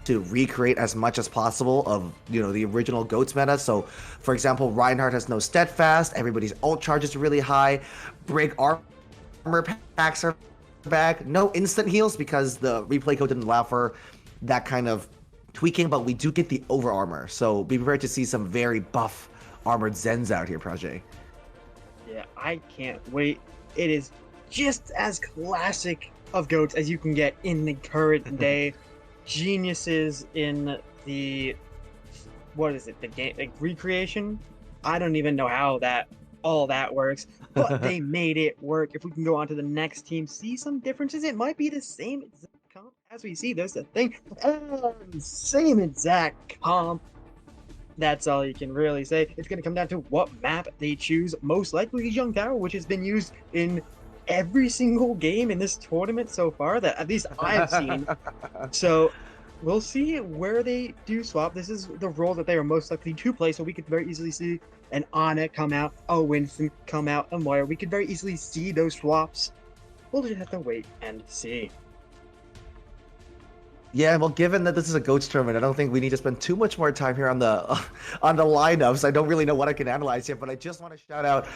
to recreate as much as possible of, you know, the original GOATS meta. So, for example, Reinhardt has no steadfast, everybody's ult charge is really high, break armor packs are back, no instant heals because the replay code didn't allow for that kind of tweaking, but we do get the over armor. So be prepared to see some very buff armored Zens out here, Prajay. Yeah, I can't wait. It is just as classic of GOATs as you can get in the current day. Geniuses in the, what is it, the game, like recreation? I don't even know how all that works, but they made it work. If we can go on to the next team, see some differences, it might be the same exact comp as we see. There's the thing, same exact comp. That's all you can really say. It's going to come down to what map they choose. Most likely Young Tower, which has been used in every single game in this tournament so far that at least I've seen. So we'll see where they do swap. This is the role that they are most likely to play, so we could very easily see an Ana come out, a Winston come out, a Moira. We could very easily see those swaps. We'll just have to wait and see. Yeah, well, given that this is a GOATS tournament, I don't think we need to spend too much more time here on the lineups. I don't really know what I can analyze here, but I just want to shout out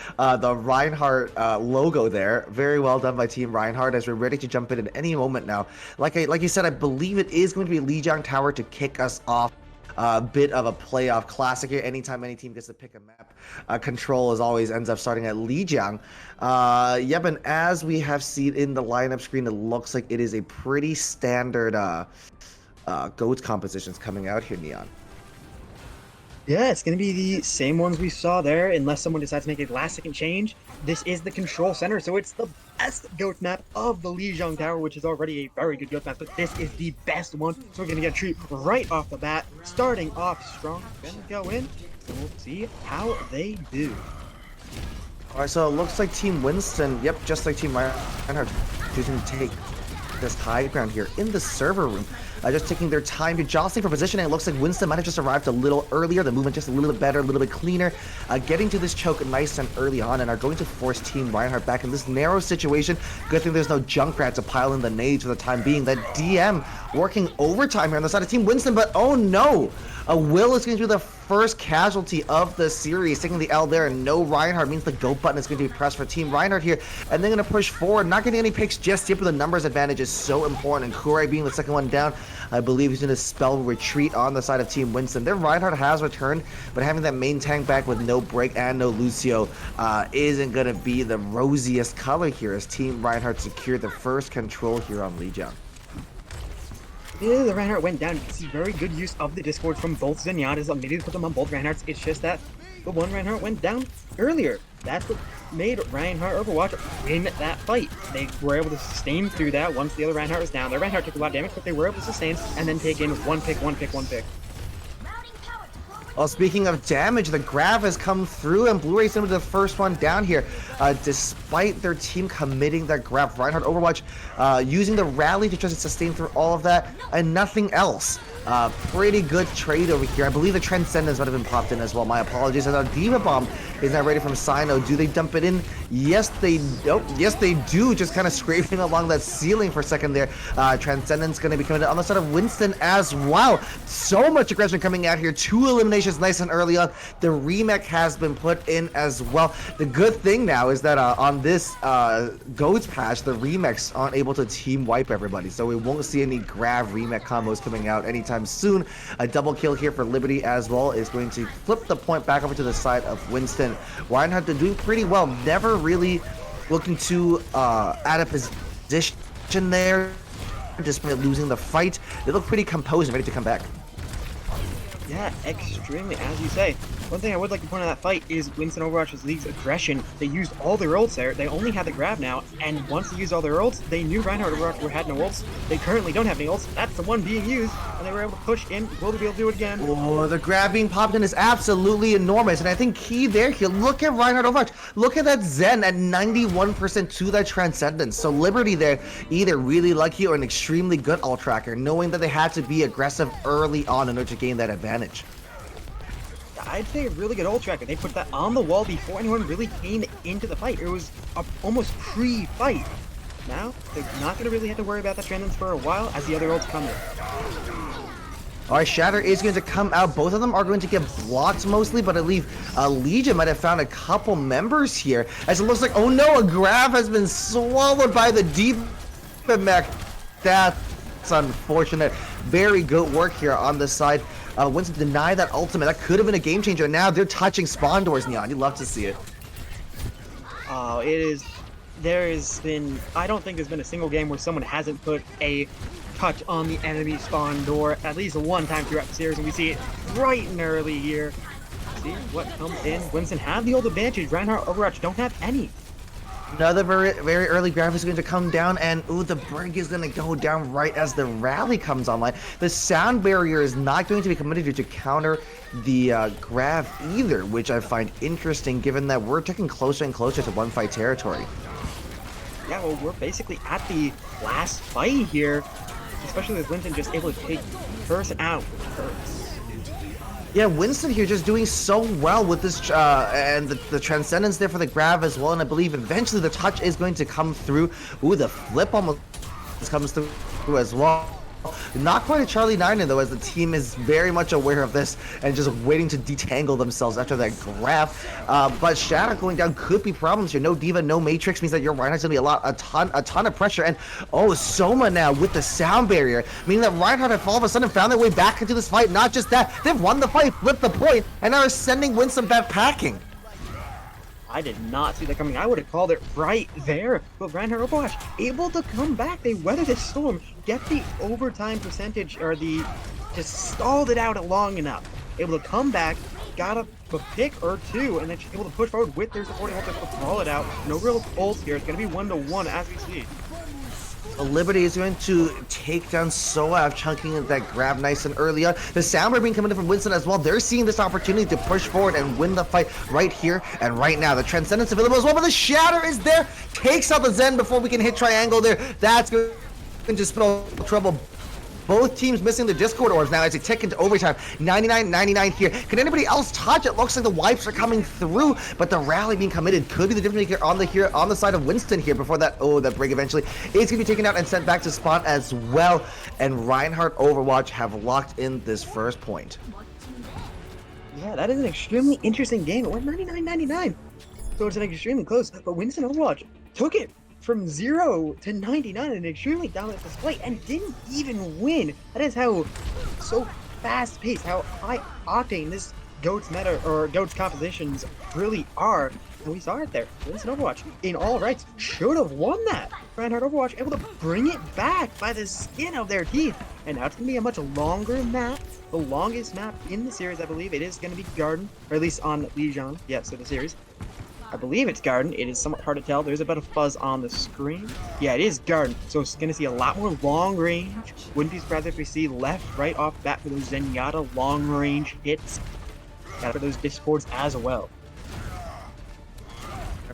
the Reinhardt logo there. Very well done by Team Reinhardt, as we're ready to jump in at any moment now. Like you said, I believe it is going to be Lijiang Tower to kick us off. A bit of a playoff classic here. Anytime any team gets to pick a map, Control as always ends up starting at Lijiang. Yep, and as we have seen in the lineup screen, it looks like it is a pretty standard GOATS compositions coming out here, Neon. Yeah, it's going to be the same ones we saw there, unless someone decides to make a last-second change. This is the Control Center, so it's the best GOATS map of the Lijiang Tower, which is already a very good GOATS map, but this is the best one, so we're going to get a treat right off the bat. Starting off strong, going to go in, and we'll see how they do. Alright, so it looks like Team Winston, yep, just like Team Reinhardt, choosing to take this high ground here in the server room. Just taking their time to jostling for positioning. It looks like Winston might have just arrived a little earlier. The movement just a little bit better, a little bit cleaner. Getting to this choke nice and early on, and are going to force Team Reinhardt back in this narrow situation. Good thing there's no Junkrat to pile in the nades for the time being. That DM working overtime here on the side of Team Winston, but oh no! Will is going to be the first casualty of the series, taking the L there, and no Reinhardt means the go button is going to be pressed for Team Reinhardt here, and they're going to push forward. Not getting any picks just yet, but the numbers advantage is so important, and Kurai being the second one down, I believe he's going to spell retreat on the side of Team Winston. Their Reinhardt has returned, but having that main tank back with no break and no Lucio isn't going to be the rosiest color here, as Team Reinhardt secured the first control here on Lijiang. Yeah, the Reinhardt went down. You can see very good use of the Discord from both Zenyatta's. Immediately put them on both Reinhardts. It's just that the one Reinhardt went down earlier. That's what made Reinhardt Overwatch win that fight. They were able to sustain through that once the other Reinhardt was down. Their Reinhardt took a lot of damage, but they were able to sustain and then take in one pick. Well, speaking of damage, the grab has come through, and Blu-ray is the first one down here. Despite their team committing that grab, Reinhardt Overwatch using the rally to try to sustain through all of that, and nothing else. Pretty good trade over here. I believe the Transcendence might have been popped in as well. My apologies. And our Diva Bomb is now ready from Sino. Do they dump it in? Yes, they do. Yes, they do. Just kind of scraping along that ceiling for a second there. Transcendence going to be coming on the side of Winston as well. So much aggression coming out here. 2 eliminations nice and early on. The remake has been put in as well. The good thing now is that on this GOATS patch, the remakes aren't able to team wipe everybody. So we won't see any grab remake combos coming out anytime soon. A double kill here for Liberty as well is going to flip the point back over to the side of Winston. Reinhardt doing pretty well, never really looking to add a position there, despite losing the fight. They look pretty composed and ready to come back. Yeah, extremely, as you say. One thing I would like to point out that fight is Winston Overwatch's League's aggression. They used all their ults there. They only had the grab now, and once they used all their ults, they knew Reinhardt Overwatch had no ults. They currently don't have any ults. That's the one being used, and they were able to push in. Will they be able to do it again? Oh, the grab being popped in is absolutely enormous, and I think key there, look at Reinhardt Overwatch. Look at that Zen at 91% to that Transcendence. So Liberty there, either really lucky or an extremely good ult tracker, knowing that they had to be aggressive early on in order to gain that advantage. I'd say a really good ult tracker. They put that on the wall before anyone really came into the fight. It was almost pre-fight. Now, they're not going to really have to worry about that Transcendence for a while as the other ults come in. All right, Shatter is going to come out. Both of them are going to get blocked mostly, but I believe Legion might have found a couple members here. As it looks like, oh no, a Grav has been swallowed by the D.Va mech. That's unfortunate. Very good work here on this side. Winston denied that ultimate. That could have been a game changer. Now they're touching spawn doors, Neon. You'd love to see it. Oh, it is. There has been. I don't think there's been a single game where someone hasn't put a touch on the enemy spawn door at least one time throughout the series, and we see it right and early here. See what comes in. Winston have the old advantage. Reinhardt, Overwatch don't have any. Another very early grab is going to come down, and ooh, the brig is going to go down right as the rally comes online. The sound barrier is not going to be committed to counter the grab either, which I find interesting given that we're taking closer and closer to one fight territory. Yeah, well, we're basically at the last fight here, especially with Winston just able to take first out first. Yeah, Winston here just doing so well with this, and the transcendence there for the grab as well, and I believe eventually the touch is going to come through. Ooh, the flip almost comes through as well. Not quite a Charlie 9 though, as the team is very much aware of this and just waiting to detangle themselves after that grab. But Shadow going down could be problems here. No D.Va, no Matrix means that your Reinhardt's gonna be a ton of pressure. And oh, Soma now with the sound barrier, meaning that Reinhardt have all of a sudden found their way back into this fight. Not just that, they've won the fight, flipped the point, and now are sending Winston back packing. I did not see that coming. I would have called it right there. But Reinhardt, Overwatch able to come back. They weather this storm, get the overtime percentage, or just stalled it out long enough. Able to come back, got a pick or two, and then able to push forward with their supporting ult to brawl it out. No real ult here. It's going to be 1-1 as we see. Liberty is going to take down Soa, chunking that grab nice and early on. The sound being coming in from Winston as well. They're seeing this opportunity to push forward and win the fight right here and right now. The Transcendence available as well, but the Shatter is there. Takes out the Zen before we can hit triangle there. That's going to spell trouble. Both teams missing the Discord orbs now as they tick into overtime. 99-99 here. Can anybody else touch? It looks like the wipes are coming through, but the rally being committed could be the difference maker on the side of Winston here before that. Oh, that break eventually is going to be taken out and sent back to spawn as well. And Reinhardt, Overwatch have locked in this first point. Yeah, that is an extremely interesting game. It went 99-99, so it's an extremely close. But Winston, Overwatch took it from 0 to 99 in an extremely dominant display and didn't even win. That is how so fast-paced, how high octane this GOATS meta or GOATS compositions really are. And we saw it there. Winston, Overwatch in all rights should have won that. Reinhardt, Overwatch able to bring it back by the skin of their teeth. And now it's going to be a much longer map. The longest map in the series, I believe. It is going to be Garden, or at least on Legion. Yeah, so the series. I believe it's Garden. It is somewhat hard to tell. There's a bit of fuzz on the screen. Yeah, it is Garden. So it's going to see a lot more long range. Wouldn't be surprised if we see left, right off the bat for those Zenyatta long range hits. Got for those Discords as well.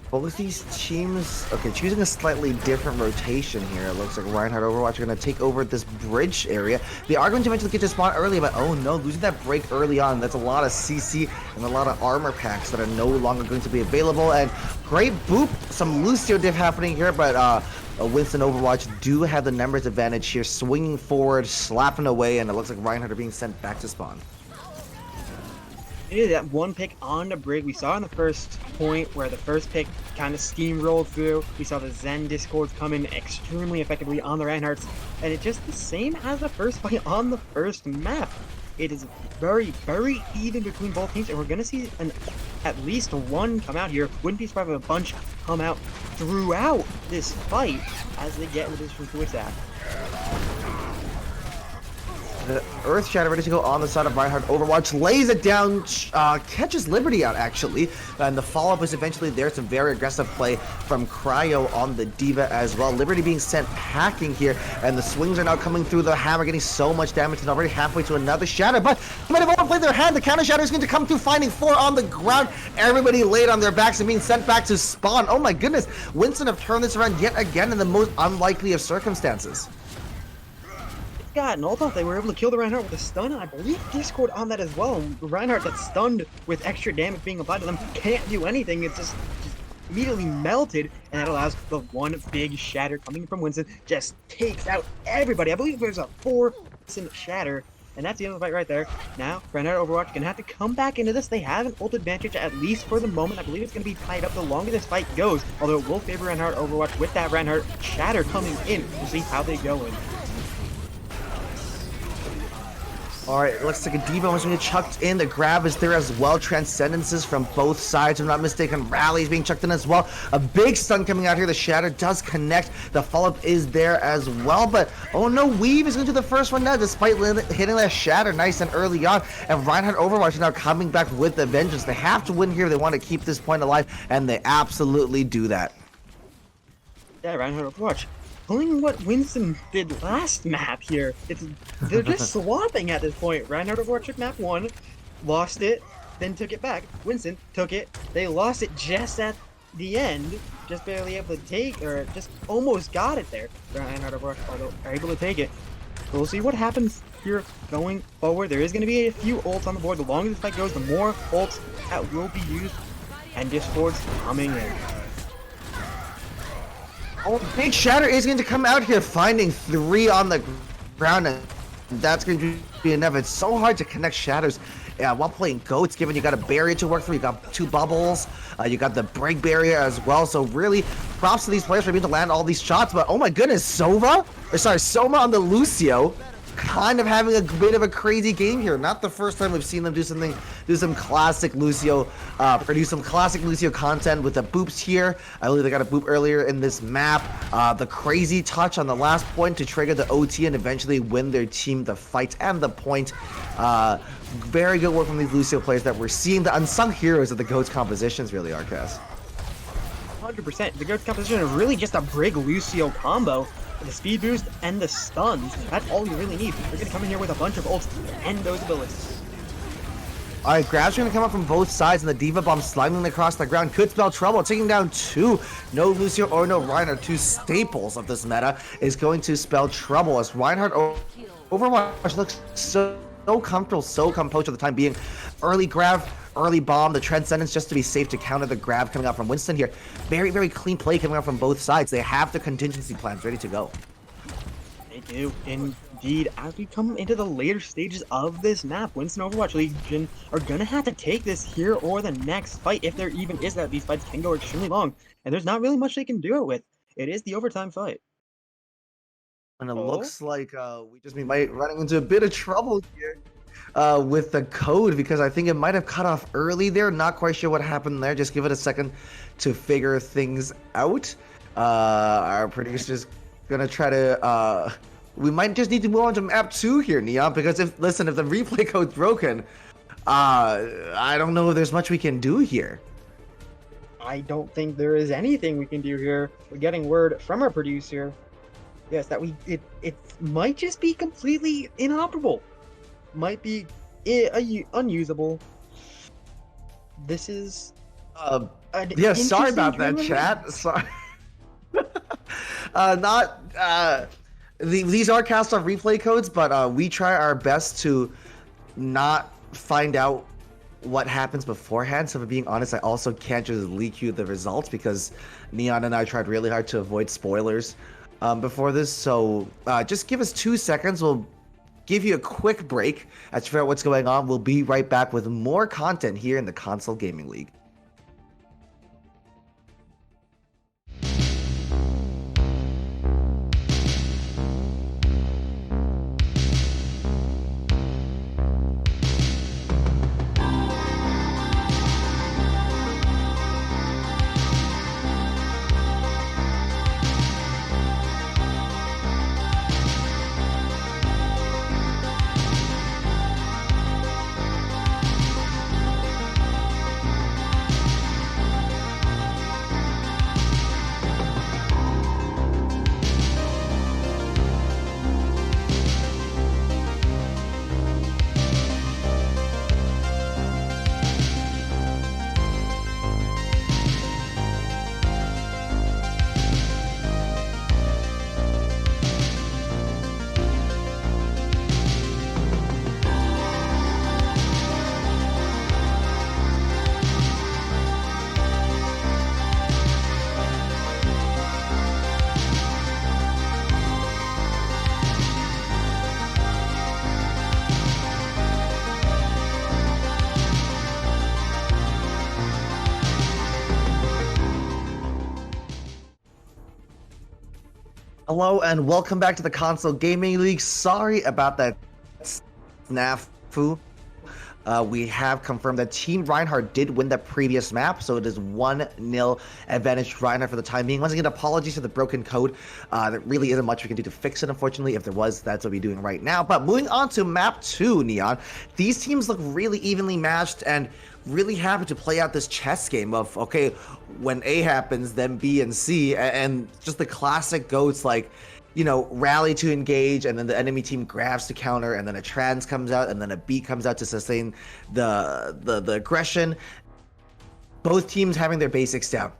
Both these teams, okay, choosing a slightly different rotation here. It looks like Reinhardt, Overwatch are going to take over this bridge area. They are going to eventually get to spawn early, but oh no, losing that break early on. That's a lot of CC and a lot of armor packs that are no longer going to be available. And great boop, some Lucio diff happening here, but Winston, Overwatch do have the numbers advantage here, swinging forward, slapping away, and it looks like Reinhardt are being sent back to spawn. That one pick on the brig we saw in the first point where the first pick kind of steamrolled through. We saw the Zen Discords come in extremely effectively on the Reinhardts, and it's just the same as the first fight on the first map. It is very even between both teams, and we're going to see at least one come out here. Wouldn't be surprised if a bunch come out throughout this fight as they get in position to attack. The Earth Shatter ready to go on the side of Reinhardt. Overwatch lays it down, catches Liberty out actually, and the follow-up is eventually there. Some very aggressive play from Cryo on the D.Va as well. Liberty being sent packing here, and the swings are now coming through the hammer, getting so much damage and already halfway to another Shatter, but they might have overplayed their hand. The counter Shatter is going to come through, finding 4 on the ground. Everybody laid on their backs and being sent back to spawn. Oh my goodness, Winston have turned this around yet again in the most unlikely of circumstances. Got an ult off. They were able to kill the Reinhardt with a stun, and I believe Discord on that as well. And Reinhardt got stunned with extra damage being applied to them. Can't do anything. It's just immediately melted, and that allows the one big Shatter coming from Winston. Just takes out everybody. I believe there's a 4-person Shatter And that's the end of the fight right there. Now, Reinhardt Overwatch gonna have to come back into this. They have an ult advantage, at least for the moment. I believe it's gonna be tied up the longer this fight goes, although it will favor Reinhardt Overwatch with that Reinhardt Shatter coming in. We'll see how they go in. All right, looks like a D.Va was going to get chucked in. The grab is there as well. Transcendences from both sides, if I'm not mistaken. Rally is being chucked in as well. A big stun coming out here. The Shatter does connect. The follow-up is there as well. But, oh no, Weave is going to do the first one now, despite hitting that Shatter nice and early on. And Reinhardt Overwatch is now coming back with the vengeance. They have to win here. They want to keep this point alive, and they absolutely do that. Yeah, Reinhardt Overwatch. Pulling what Winston did last map here. They're just swapping at this point. Reinhardt Overwatch took map 1, lost it, then took it back. Winston took it. They lost it just at the end. Just barely able to take, or just almost got it there. Reinhardt Overwatch are able to take it. We'll see what happens here going forward. There is going to be a few ults on the board. The longer this fight goes, the more ults that will be used. And Discord's coming in. Oh, big Shatter is going to come out here, finding 3 on the ground, and that's going to be enough. It's so hard to connect Shatters while playing GOATs, given you got a barrier to work through, you got 2 bubbles, you got the break barrier as well. So really, props to these players for being able to land all these shots. But oh my goodness, Soma on the Lucio, kind of having a bit of a crazy game here. Not the first time we've seen them do some classic Lucio, produce some classic Lucio content with the boops here. I believe they got a boop earlier in this map. The crazy touch on the last point to trigger the OT and eventually win their team the fight and the point. Very good work from these Lucio players that we're seeing. The unsung heroes of the GOATS compositions really are, Cass. 100%. The GOATS composition is really just a Brig Lucio combo. The speed boost and the stuns, that's all you really need. You're going to come in here with a bunch of ults and those abilities. Alright, grabs are going to come up from both sides, and the D.Va bomb sliding across the ground could spell trouble, taking down 2. No Lucio or no Reinhardt, 2 staples of this meta, is going to spell trouble as Reinhardt Overwatch looks so comfortable, so composed for the time being. Early grab, early bomb, the Transcendence just to be safe to counter the grab coming out from Winston here. Very, very clean play coming out from both sides. They have the contingency plans ready to go. They do indeed. As we come into the later stages of this map, Winston Overwatch Legion are going to have to take this here or the next fight, if there even is that. These fights can go extremely long, and there's not really much they can do it with. It is the overtime fight. And it looks like we might running into a bit of trouble here with the code, because I think it might have cut off early there. Not quite sure what happened there. Just give it a second to figure things out. Our producer's gonna try to we might just need to move on to map 2 here, Neon, because if the replay code's broken, I don't know if there's much we can do here. I don't think there is anything we can do here. We're getting word from our producer, yes, that it might just be completely inoperable. Might be unusable. This is yeah, sorry about that, chat. Sorry. These are cast off replay codes, but we try our best to not find out what happens beforehand. So, for being honest, I also can't just leak you the results, because Neon and I tried really hard to avoid spoilers before this. So just give us 2 seconds. We'll give you a quick break as to figure out what's going on. We'll be right back with more content here in the Console Gaming League. Hello and welcome back to the Console Gaming League. Sorry about that snafu. We have confirmed that Team Reinhardt did win the previous map, so it is 1-0 advantage to Reinhardt for the time being. Once again, apologies for the broken code. There really isn't much we can do to fix it, unfortunately. If there was, that's what we're doing right now. But moving on to map 2, Neon. These teams look really evenly matched and really happy to play out this chess game of, okay, when A happens, then B and C, and just the classic GOATs like, you know, rally to engage, and then the enemy team grabs to counter, and then a trans comes out, and then a B comes out to sustain the aggression. Both teams having their basics down.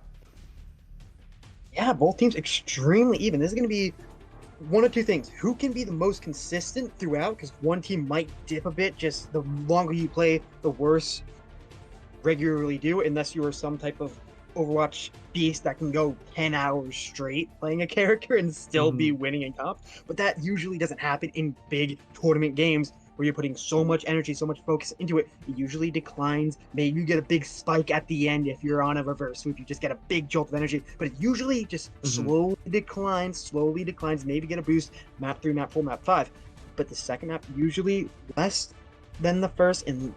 Yeah, both teams extremely even. This is going to be one of two things. Who can be the most consistent throughout? Because one team might dip a bit. Just the longer you play, the worse regularly do, unless you are some type of Overwatch beast that can go 10 hours straight playing a character and still be winning in comp. But that usually doesn't happen in big tournament games where you're putting so much energy, so much focus into it. It usually declines. Maybe you get a big spike at the end if you're on a reverse sweep. You just get a big jolt of energy, but it usually just slowly declines, maybe get a boost map 3, map 4, map 5. But the second map usually less than the first, and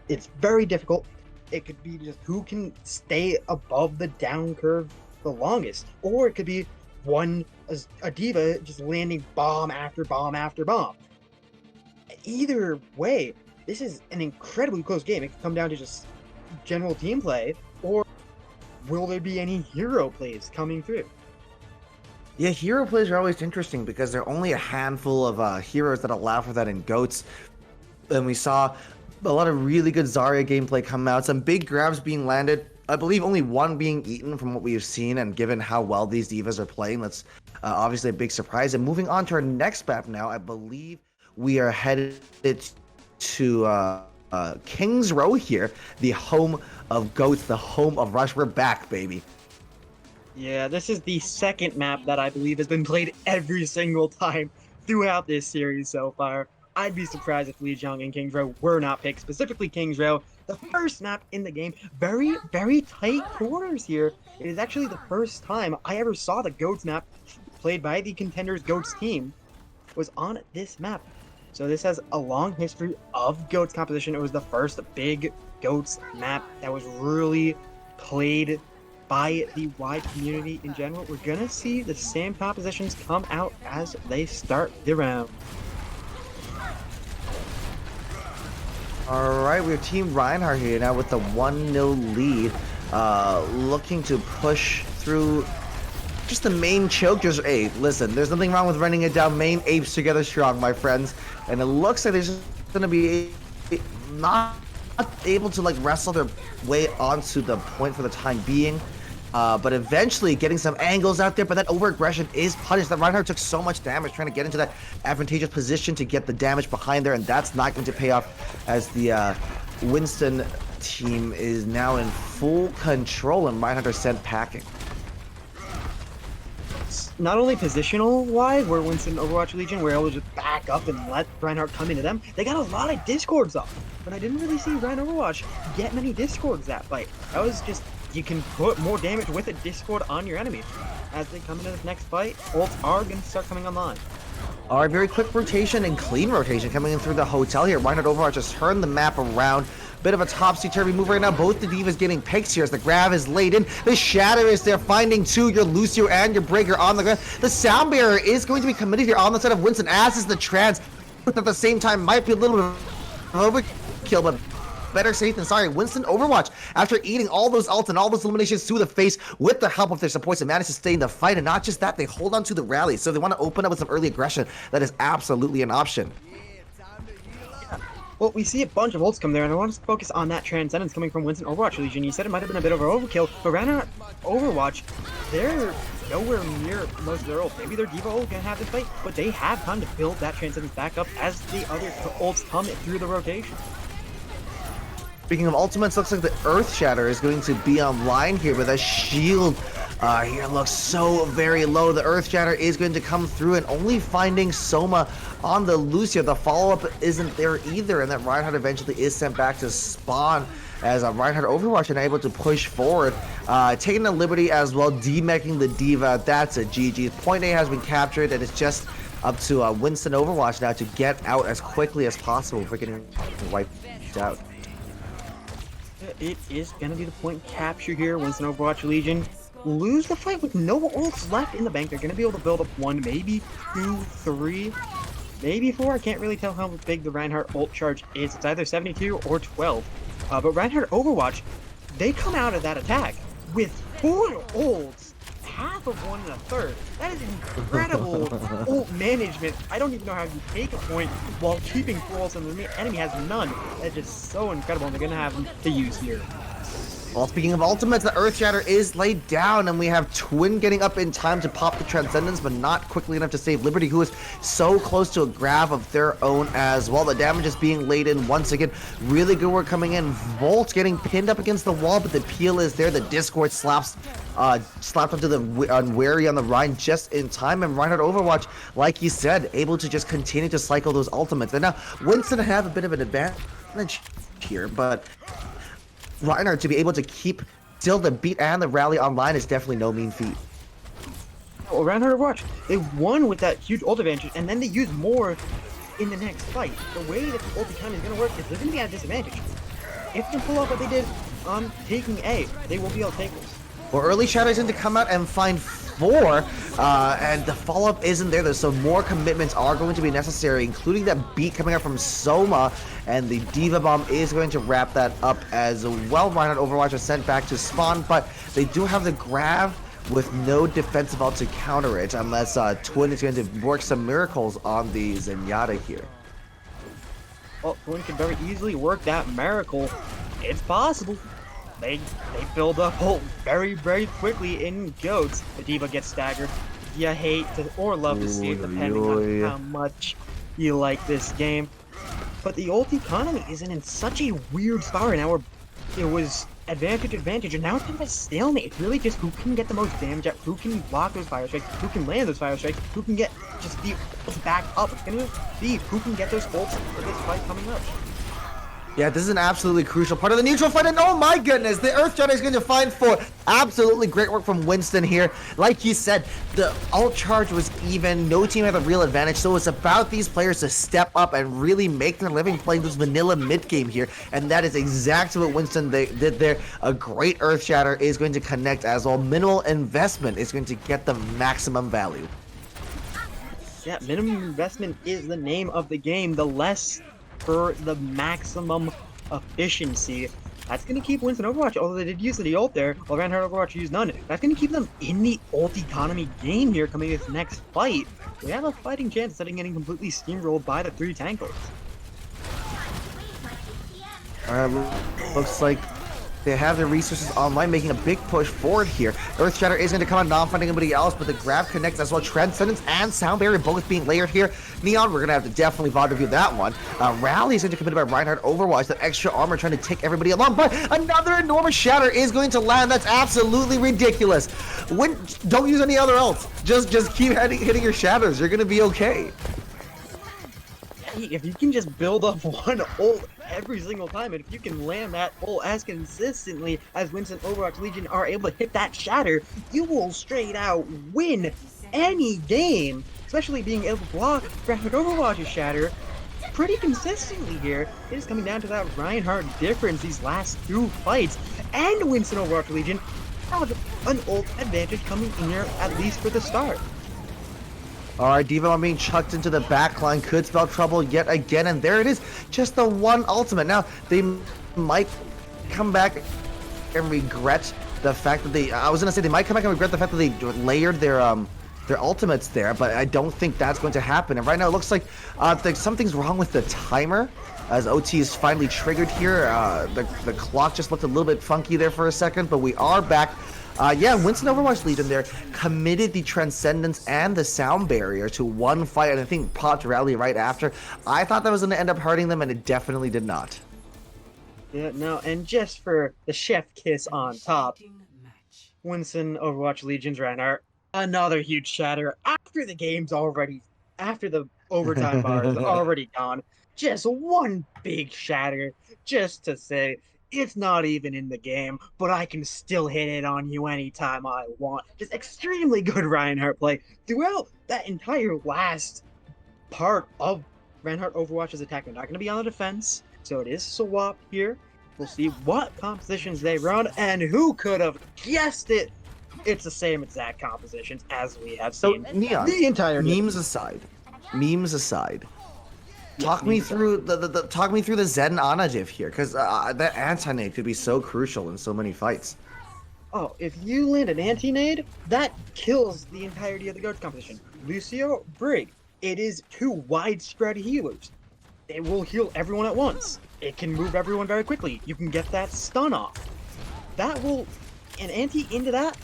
it's very difficult. It could be just who can stay above the down curve the longest, or it could be a diva just landing bomb after bomb after bomb. Either way, this is an incredibly close game. It could come down to just general team play, or will there be any hero plays coming through? Yeah, hero plays are always interesting because there are only a handful of heroes that allow for that in GOATs. And we saw a lot of really good Zarya gameplay come out, some big grabs being landed. I believe only one being eaten from what we've seen, and given how well these divas are playing, that's obviously a big surprise. And moving on to our next map now, I believe we are headed to King's Row here, the home of GOATs, the home of Rush. We're back, baby. Yeah, this is the second map that I believe has been played every single time throughout this series so far. I'd be surprised if Lijiang and King's Row were not picked, specifically King's Row, the first map in the game. Very, very tight corners here. It is actually the first time I ever saw the GOATs map played by the Contenders GOATs team was on this map. So this has a long history of GOATs composition. It was the first big GOATs map that was really played by the wide community in general. We're gonna see the same compositions come out as they start the round. All right, we have Team Reinhardt here now with the 1-0 lead, looking to push through just the main choke. Just, hey, listen, there's nothing wrong with running it down main. Apes together strong, my friends. And it looks like they're just going to be not able to, like, wrestle their way onto the point for the time being. But eventually getting some angles out there, but that over-aggression is punished. That Reinhardt took so much damage trying to get into that advantageous position to get the damage behind there, and that's not going to pay off as the Winston team is now in full control, and Reinhardt are sent packing. Not only positional-wise, where Winston Overwatch Legion were able to just back up and let Reinhardt come into them, they got a lot of discords off. But I didn't really see Reinhardt Overwatch get many discords that fight. That was just, you can put more damage with a discord on your enemy. As they come into this next fight, ults are going to start coming online. All right, very quick rotation and clean rotation coming in through the hotel here. Reinhardt Overwatch just turned the map around. Bit of a topsy-turvy move right now. Both the divas getting picks here as the grab is laid in. The shatter is there, finding two, your Lucio and your Breaker on the ground. The sound barrier is going to be committed here on the side of Winston, as is the trans. At the same time, might be a little bit of overkill, but better safe than sorry. Winston Overwatch, after eating all those ults and all those eliminations to the face with the help of their supports, and managed to stay in the fight. And not just that, they hold on to the rally. So if they want to open up with some early aggression, that is absolutely an option. Well, we see a bunch of ults come there, and I want to focus on that Transcendence coming from Winston Overwatch Legion. You said it might have been a bit of an overkill, but Reinhardt Overwatch, they're nowhere near most of their ults. Maybe their Diva ult can have this fight, but they have time to build that Transcendence back up as the other ults come through the rotation. Speaking of ultimates, looks like the Earth Shatter is going to be online here with a shield Here looks so very low. The Earth Shatter is going to come through and only finding Soma on the loose here. The follow-up isn't there either, and that Reinhardt eventually is sent back to spawn as Reinhardt Overwatch and able to push forward. Taking the liberty as well, demeching the Diva. That's a GG. Point A has been captured, and it's just up to Winston Overwatch now to get out as quickly as possible before getting wiped out. It is going to be the point capture here. Winston Overwatch Legion lose the fight with no ults left in the bank. They're going to be able to build up 1, maybe 2, 3, maybe 4. I can't really tell how big the Reinhardt ult charge is. It's either 72 or 12. But Reinhardt Overwatch, they come out of that attack with 4 ults, half of 1 1/3. That is incredible ult management. I don't even know how you take a point while keeping 4 ults and the enemy has none. That's just so incredible, and they're going to have them to use here. Well, speaking of ultimates, the Earth Shatter is laid down, and we have Twin getting up in time to pop the Transcendence, but not quickly enough to save Liberty, who is so close to a grab of their own as well. The damage is being laid in once again. Really good work coming in. Volt getting pinned up against the wall, but the peel is there. The Discord slapped onto the Unwary on the Rhine just in time, and Reinhardt Overwatch, like you said, able to just continue to cycle those ultimates. And now Winston have a bit of an advantage here, but Reinhardt to be able to keep still the beat and the rally online is definitely no mean feat. Well, Reinhardt Overwatch, they won with that huge ult advantage, and then they use more in the next fight. The way that the ulti time is going to work is they're going to be at a disadvantage. If they pull off what they did on taking A, they will be able to take this. Well, early Shadow's going to come out and find 4, and the follow-up isn't there, so more commitments are going to be necessary, including that beat coming out from Soma, and the Diva Bomb is going to wrap that up as well. Reinhardt Overwatch is sent back to spawn, but they do have the grab with no defensive ult to counter it, unless Twin is going to work some miracles on the Zenyatta here. Well, Twin can very easily work that miracle. It's possible. They build up ult very, very quickly in Goats. The Diva gets staggered. You hate to or love to see it, depending on how much you like this game. But the ult economy isn't in such a weird spot right now where it was advantage, and now it's kind of a stalemate. It's really just who can get the most damage out, who can block those fire strikes, who can land those fire strikes, who can get just the ults back up. It's going to be who can get those ults for this fight coming up. Yeah, this is an absolutely crucial part of the neutral fight, and oh my goodness, the Earth Shatter is going to find 4. Absolutely great work from Winston here. Like you said, the ult charge was even. No team had a real advantage, so it's about these players to step up and really make their living playing this vanilla mid game here, and that is exactly what Winston did there. A great Earth Shatter is going to connect as well. Minimal investment is going to get the maximum value. Yeah, minimum investment is the name of the game. The less for the maximum efficiency. That's going to keep Winston Overwatch, although they did use the ult there, while Reinhardt Overwatch used none. That's going to keep them in the ult economy game here coming this next fight. We have a fighting chance instead of getting completely steamrolled by the 3 tankers. Looks like they have their resources online, making a big push forward here. Earth Shatter is going to come out, not finding anybody else, but the grab connects as well. Transcendence and Sound Barrier both being layered here. Neon, we're going to have to definitely VOD review that one. Rally is going to be committed by Reinhardt Overwatch. That extra armor trying to take everybody along, but another enormous shatter is going to land. That's absolutely ridiculous. Don't use any other else. Just keep hitting your shatters. You're going to be okay. If you can just build up 1 ult every single time, and if you can land that ult as consistently as Winston Overwatch Legion are able to hit that shatter, you will straight out win any game, especially being able to block Reinhardt Overwatch's shatter pretty consistently here. It is coming down to that Reinhardt difference these last 2 fights, and Winston Overwatch Legion have an ult advantage coming in here, at least for the start. Alright, Diva Bomb being chucked into the backline could spell trouble yet again, and there it is, just the 1 ultimate. Now, they might come back and regret the fact that they might come back and regret the fact that they layered their ultimates there, but I don't think that's going to happen. And right now it looks like something's wrong with the timer, as OT is finally triggered here. The clock just looked a little bit funky there for a second, but we are back. Yeah, Winston Overwatch Legion there committed the Transcendence and the Sound Barrier to 1 fight, and I think popped Rally right after. I thought that was going to end up hurting them, and it definitely did not. Yeah, no, and just for the chef kiss on top, Winston, Overwatch Legion's Reinhardt, another huge shatter after the overtime bar is already gone. Just one big shatter, just to say it's not even in the game, but I can still hit it on you anytime I want. Just extremely good Reinhardt play throughout that entire last part of Reinhardt Overwatch's attack. They're not going to be on the defense, so it is swap here. We'll see what compositions they run, and who could have guessed it? It's the same exact compositions as we have So, seen Neon, the entire memes aside, talk me through the Zed and Ana diff here, because that anti-nade could be so crucial in so many fights. Oh, if you land an anti-nade, that kills the entirety of the GOAT composition. Lucio, Brig, it is two widespread healers. It will heal everyone at once. It can move everyone very quickly. You can get that stun off. That will... An anti into that,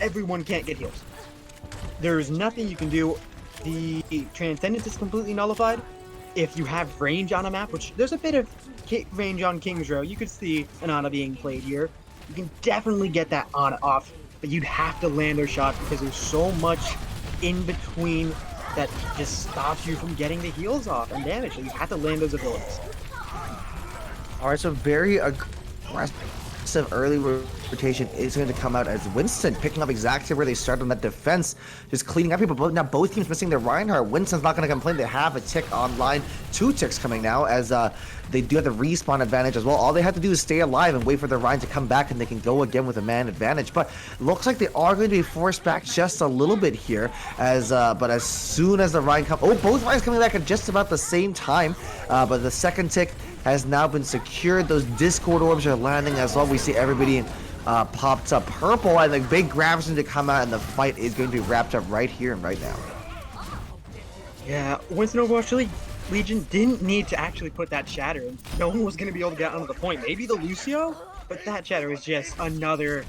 everyone can't get heals. There's nothing you can do. The Transcendence is completely nullified. If you have range on a map, which there's a bit of range on King's Row, you could see an Ana being played here. You can definitely get that Ana off, but you'd have to land those shots because there's so much in between that just stops you from getting the heals off and damage. So you have to land those abilities. All right, so very aggressive early rotation is going to come out as Winston picking up exactly where they started on that defense, just cleaning up people. But now both teams missing their Reinhardt. Winston's not going to complain. They have a tick online, 2 ticks coming now, as they do have the respawn advantage as well. All they have to do is stay alive and wait for their Ryan to come back, and they can go again with a man advantage. But looks like they are going to be forced back just a little bit here, but as soon as the Ryan comes, both Ryans coming back at just about the same time. But the second tick has now been secured. Those Discord orbs are landing as well. We see everybody popped up purple, and the big grabs need to come out, and the fight is going to be wrapped up right here and right now. Yeah, Winston Overwatch Legion didn't need to actually put that shatter in. No one was going to be able to get onto the point. Maybe the Lucio, but that shatter is just another,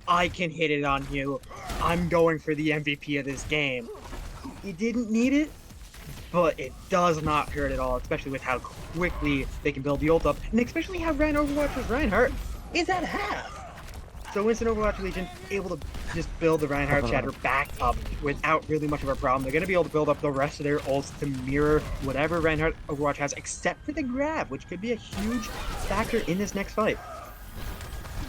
I can hit it on you. I'm going for the MVP of this game. You didn't need it, but it does not hurt at all, especially with how quickly they can build the ult up, and especially how Overwatch's Reinhardt is at half. So Winston Overwatch Legion able to just build the Reinhardt shatter back up without really much of a problem. They're going to be able to build up the rest of their ults to mirror whatever Reinhardt Overwatch has, except for the grab, which could be a huge factor in this next fight.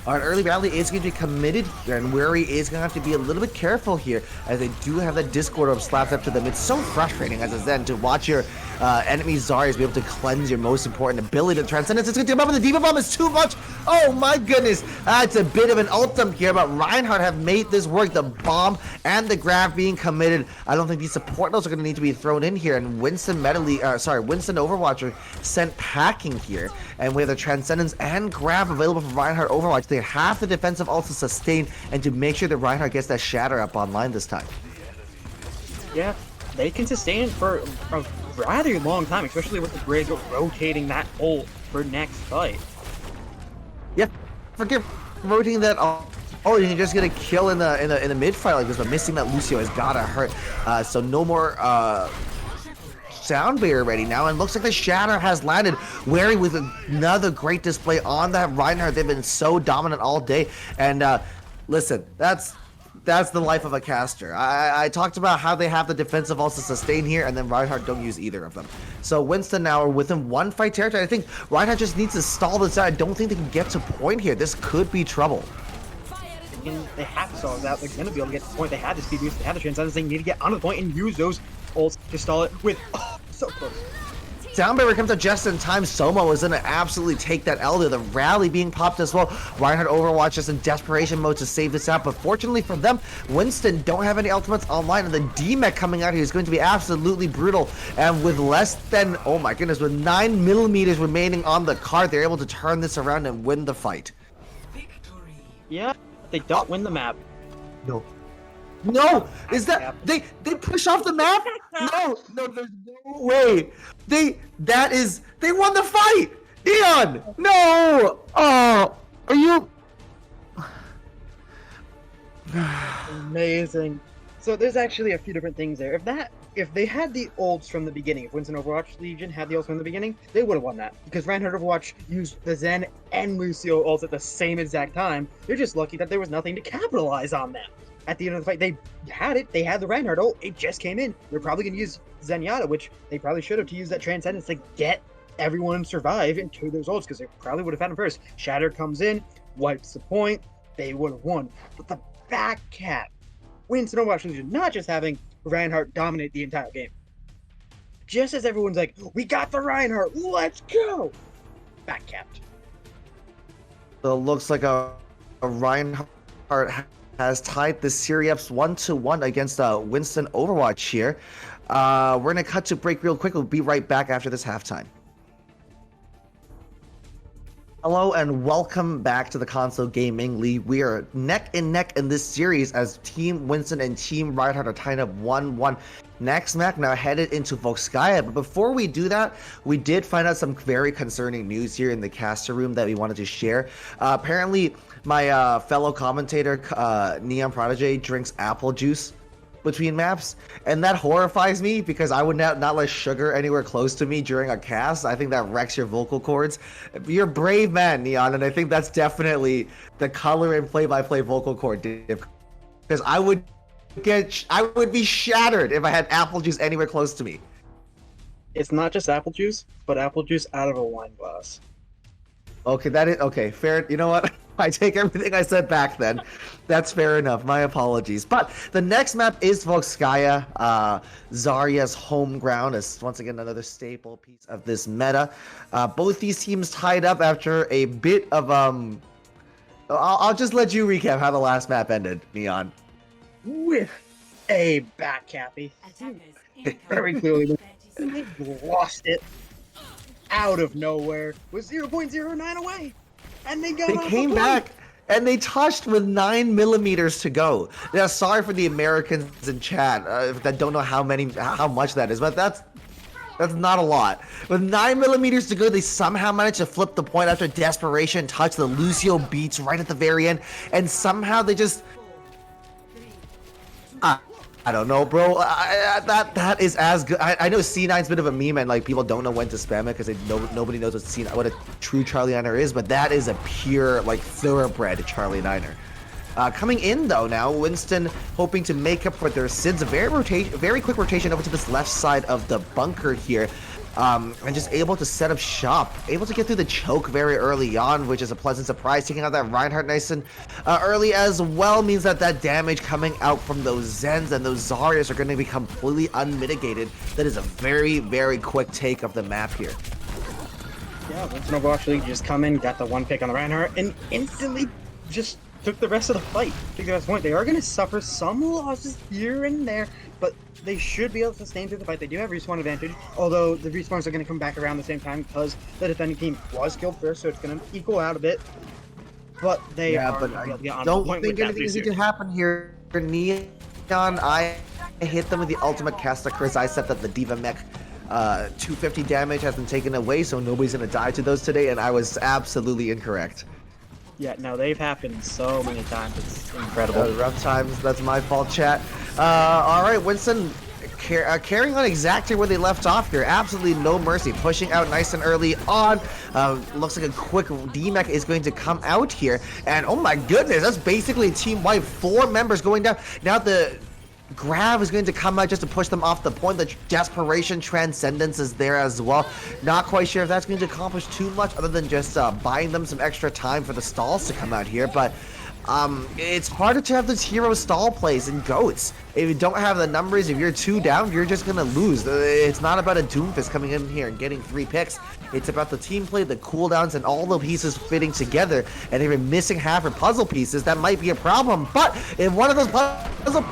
All right, early rally is going to be committed here, and Wary is going to have to be a little bit careful here, as they do have that Discord orb slapped up to them. It's so frustrating as a Zen to watch your enemy Zarya's be able to cleanse your most important ability to Transcendence. It's going to come up, and the Diva Bomb is too much. Oh my goodness, that's a bit of an ultim here, but Reinhardt have made this work. The bomb and the grab being committed. I don't think these support nodes are going to need to be thrown in here, and Winston Overwatcher sent packing here, and we have the Transcendence and grab available for Reinhardt Overwatch. They have the defensive ult to sustain and to make sure that Reinhardt gets that shatter up online this time. Yeah, they can sustain for a rather long time, especially with the Brig rotating that ult for next fight. Yeah, forget rotating that ult. Oh, you're just gonna kill in the mid fight like this, but missing that Lucio has gotta hurt. So no more sound barrier ready now, and looks like the shatter has landed. Wary with another great display on that Reinhardt. They've been so dominant all day, and listen, that's the life of a caster. I talked about how they have the defensive also sustain here, and then Reinhardt don't use either of them. So Winston now are within 1 fight territory. I think Reinhardt just needs to stall this out. I don't think they can get to point here. This could be trouble. And they have to solve that. They're going to be able to get to the point. They have the speed boost, they have the Transcendence. They need to get onto the point and use those ults to stall it with, so close. Down barrier comes up just in time. Soma was gonna absolutely take that Elder. The rally being popped as well. Reinhardt Overwatch is in desperation mode to save this out, but fortunately for them, Winston don't have any ultimates online, and the D-Mech coming out here is going to be absolutely brutal. And with less than, oh my goodness, with 9 millimeters remaining on the card, they're able to turn this around and win the fight. Yeah, they don't win the map. No, is that they push off the map? No, there's no way. They won the fight. Neon, no. Oh, are you? Amazing. So there's actually a few different things there. If that if they had the ults from the beginning, if Winston Overwatch Legion had the ults from the beginning, they would have won that. Because Reinhardt Overwatch used the Zen and Lucio ults at the same exact time. They're just lucky that there was nothing to capitalize on them. At the end of the fight, they had it. They had the Reinhardt ult. It just came in. They're probably going to use Zenyatta, which they probably should have, to use that Transcendence to get everyone to survive into those ults, because they probably would have had him first. Shatter comes in, wipes the point. They would have won. But the back cap, Winston Overwatch Legion, not just having Reinhardt dominate the entire game. Just as everyone's like, we got the Reinhardt, let's go! Back capped. So it looks like a Reinhardt has tied the series up 1-1 against Winston Overwatch here. We're going to cut to break real quick. We'll be right back after this halftime. Hello and welcome back to the Console Gaming League. We are neck and neck in this series as Team Winston and Team Reinhardt are tied up 1-1. Next map now headed into Volskaya, but before we do that, we did find out some very concerning news here in the caster room that we wanted to share. Apparently, my fellow commentator, Neon Prodigy, drinks apple juice between maps, and that horrifies me because I would not let sugar anywhere close to me during a cast. I think that wrecks your vocal cords. You're a brave man, Neon, and I think that's definitely the color and play-by-play vocal cord dip, because I would be shattered if I had apple juice anywhere close to me. It's not just apple juice, but apple juice out of a wine glass. Okay, okay, fair. You know what? I take everything I said back then. That's fair enough. My apologies. But the next map is Volskaya, Zarya's home ground. Is once again another staple piece of this meta. Both these teams tied up after a bit of I'll just let you recap how the last map ended, Neon. With a back cappy. Very clearly, they lost it out of nowhere with 0.09 away. And they came back and they touched with 9 millimeters to go. Yeah, sorry for the Americans in chat that don't know how much that is, but that's not a lot. With 9 millimeters to go, they somehow managed to flip the point after desperation, touch the Lucio beats right at the very end, and somehow they just I don't know, bro. That is as good. I know C9's a bit of a meme, and like people don't know when to spam it because nobody knows what a true Charlie Niner is. But that is a pure, like, thoroughbred Charlie Niner. Coming in though now, Winston hoping to make up for their sins. A very quick rotation over to this left side of the bunker here. And just able to set up shop, able to get through the choke very early on, which is a pleasant surprise. Taking out that Reinhardt nice and early as well means that damage coming out from those Zens and those Zaryas are going to be completely unmitigated. That is a very, very quick take of the map here. Yeah, Winston Overwatch League just come in, got the one pick on the Reinhardt, and instantly just took the rest of the fight. Took the rest of the point. They are going to suffer some losses here and there, but they should be able to sustain through the fight. They do have respawn advantage, although the respawns are going to come back around the same time because the defending team was killed first, so it's going to equal out a bit. But they are but able to get on don't point think with that anything is boost going to happen here. Neon, I hit them with the ultimate caster Chris. I said that the Diva Mech 250 damage has been taken away, so nobody's going to die to those today, and I was absolutely incorrect. Yeah, no, they've happened so many times. It's incredible. Rough times. That's my fault, chat. All right, Winston carrying on exactly where they left off here. Absolutely no mercy. Pushing out nice and early on. Looks like a quick D-Mech is going to come out here. And oh my goodness, that's basically a team-wide 4 members going down. Now the Grav is going to come out just to push them off the point. The Desperation Transcendence is there as well. Not quite sure if that's going to accomplish too much other than just buying them some extra time for the stalls to come out here. But it's harder to have those hero stall plays in GOATs. If you don't have the numbers, if you're 2 down, you're just going to lose. It's not about a Doomfist coming in here and getting 3 picks. It's about the team play, the cooldowns, and all the pieces fitting together. And if you're missing half or puzzle pieces, that might be a problem. But if one of those puzzle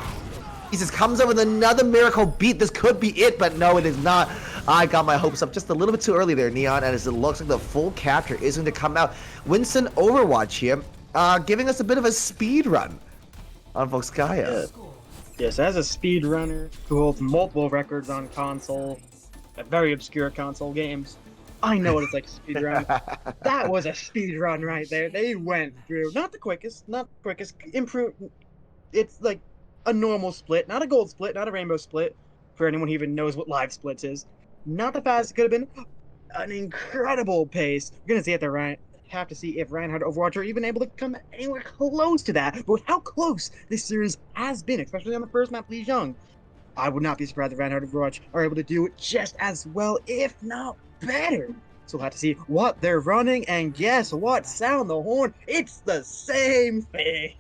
pieces comes up with another miracle beat, this could be it, but no, it is not. I got my hopes up just a little bit too early there, Neon, and as it looks like the full capture is going to come out. Winston Overwatch here, giving us a bit of a speed run on Volskaya. Yes, as a speedrunner who holds multiple records on console, very obscure console games, I know what it's like to speedrun. That was a speedrun right there. They went through, not the quickest, improved. It's like a normal split, not a gold split, not a rainbow split, for anyone who even knows what live splits is. Not the fastest, it could have been an incredible pace. We're gonna see if they're have to see if Reinhardt Overwatch are even able to come anywhere close to that. But how close this series has been, especially on the first map, Lijiang, I would not be surprised if Reinhardt Overwatch are able to do it just as well, if not better. So we'll have to see what they're running, and guess what? Sound the horn. It's the same thing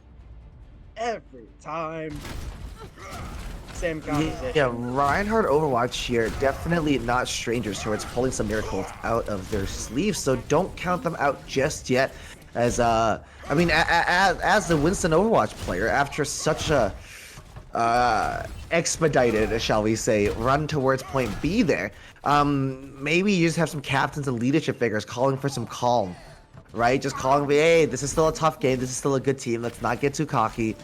every time. Same composition. Yeah, Reinhardt Overwatch here, definitely not strangers towards pulling some miracles out of their sleeves, so don't count them out just yet. As I mean, as the Winston Overwatch player, after such a expedited, shall we say, run towards point B there, maybe you just have some captains and leadership figures calling for some calm, right? Just calling, hey, this is still a tough game, this is still a good team, let's not get too cocky.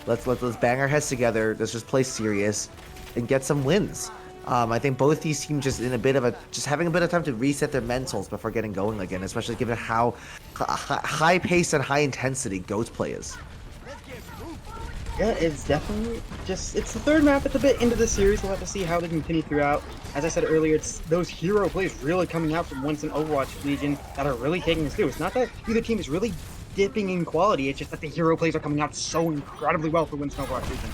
Let's bang our heads together. Let's just play serious and get some wins. I think both these teams just having a bit of time to reset their mentals before getting going again, especially given how high pace and high intensity Goats play is. Yeah, it's definitely it's the third map. It's a bit into the series. We'll have to see how they continue throughout. As I said earlier, it's those hero plays really coming out from Winston Overwatch Legion that are really taking us through. It's not that either team is really dipping in quality, it's just that the hero plays are coming out so incredibly well for Winston Overwatch Legion.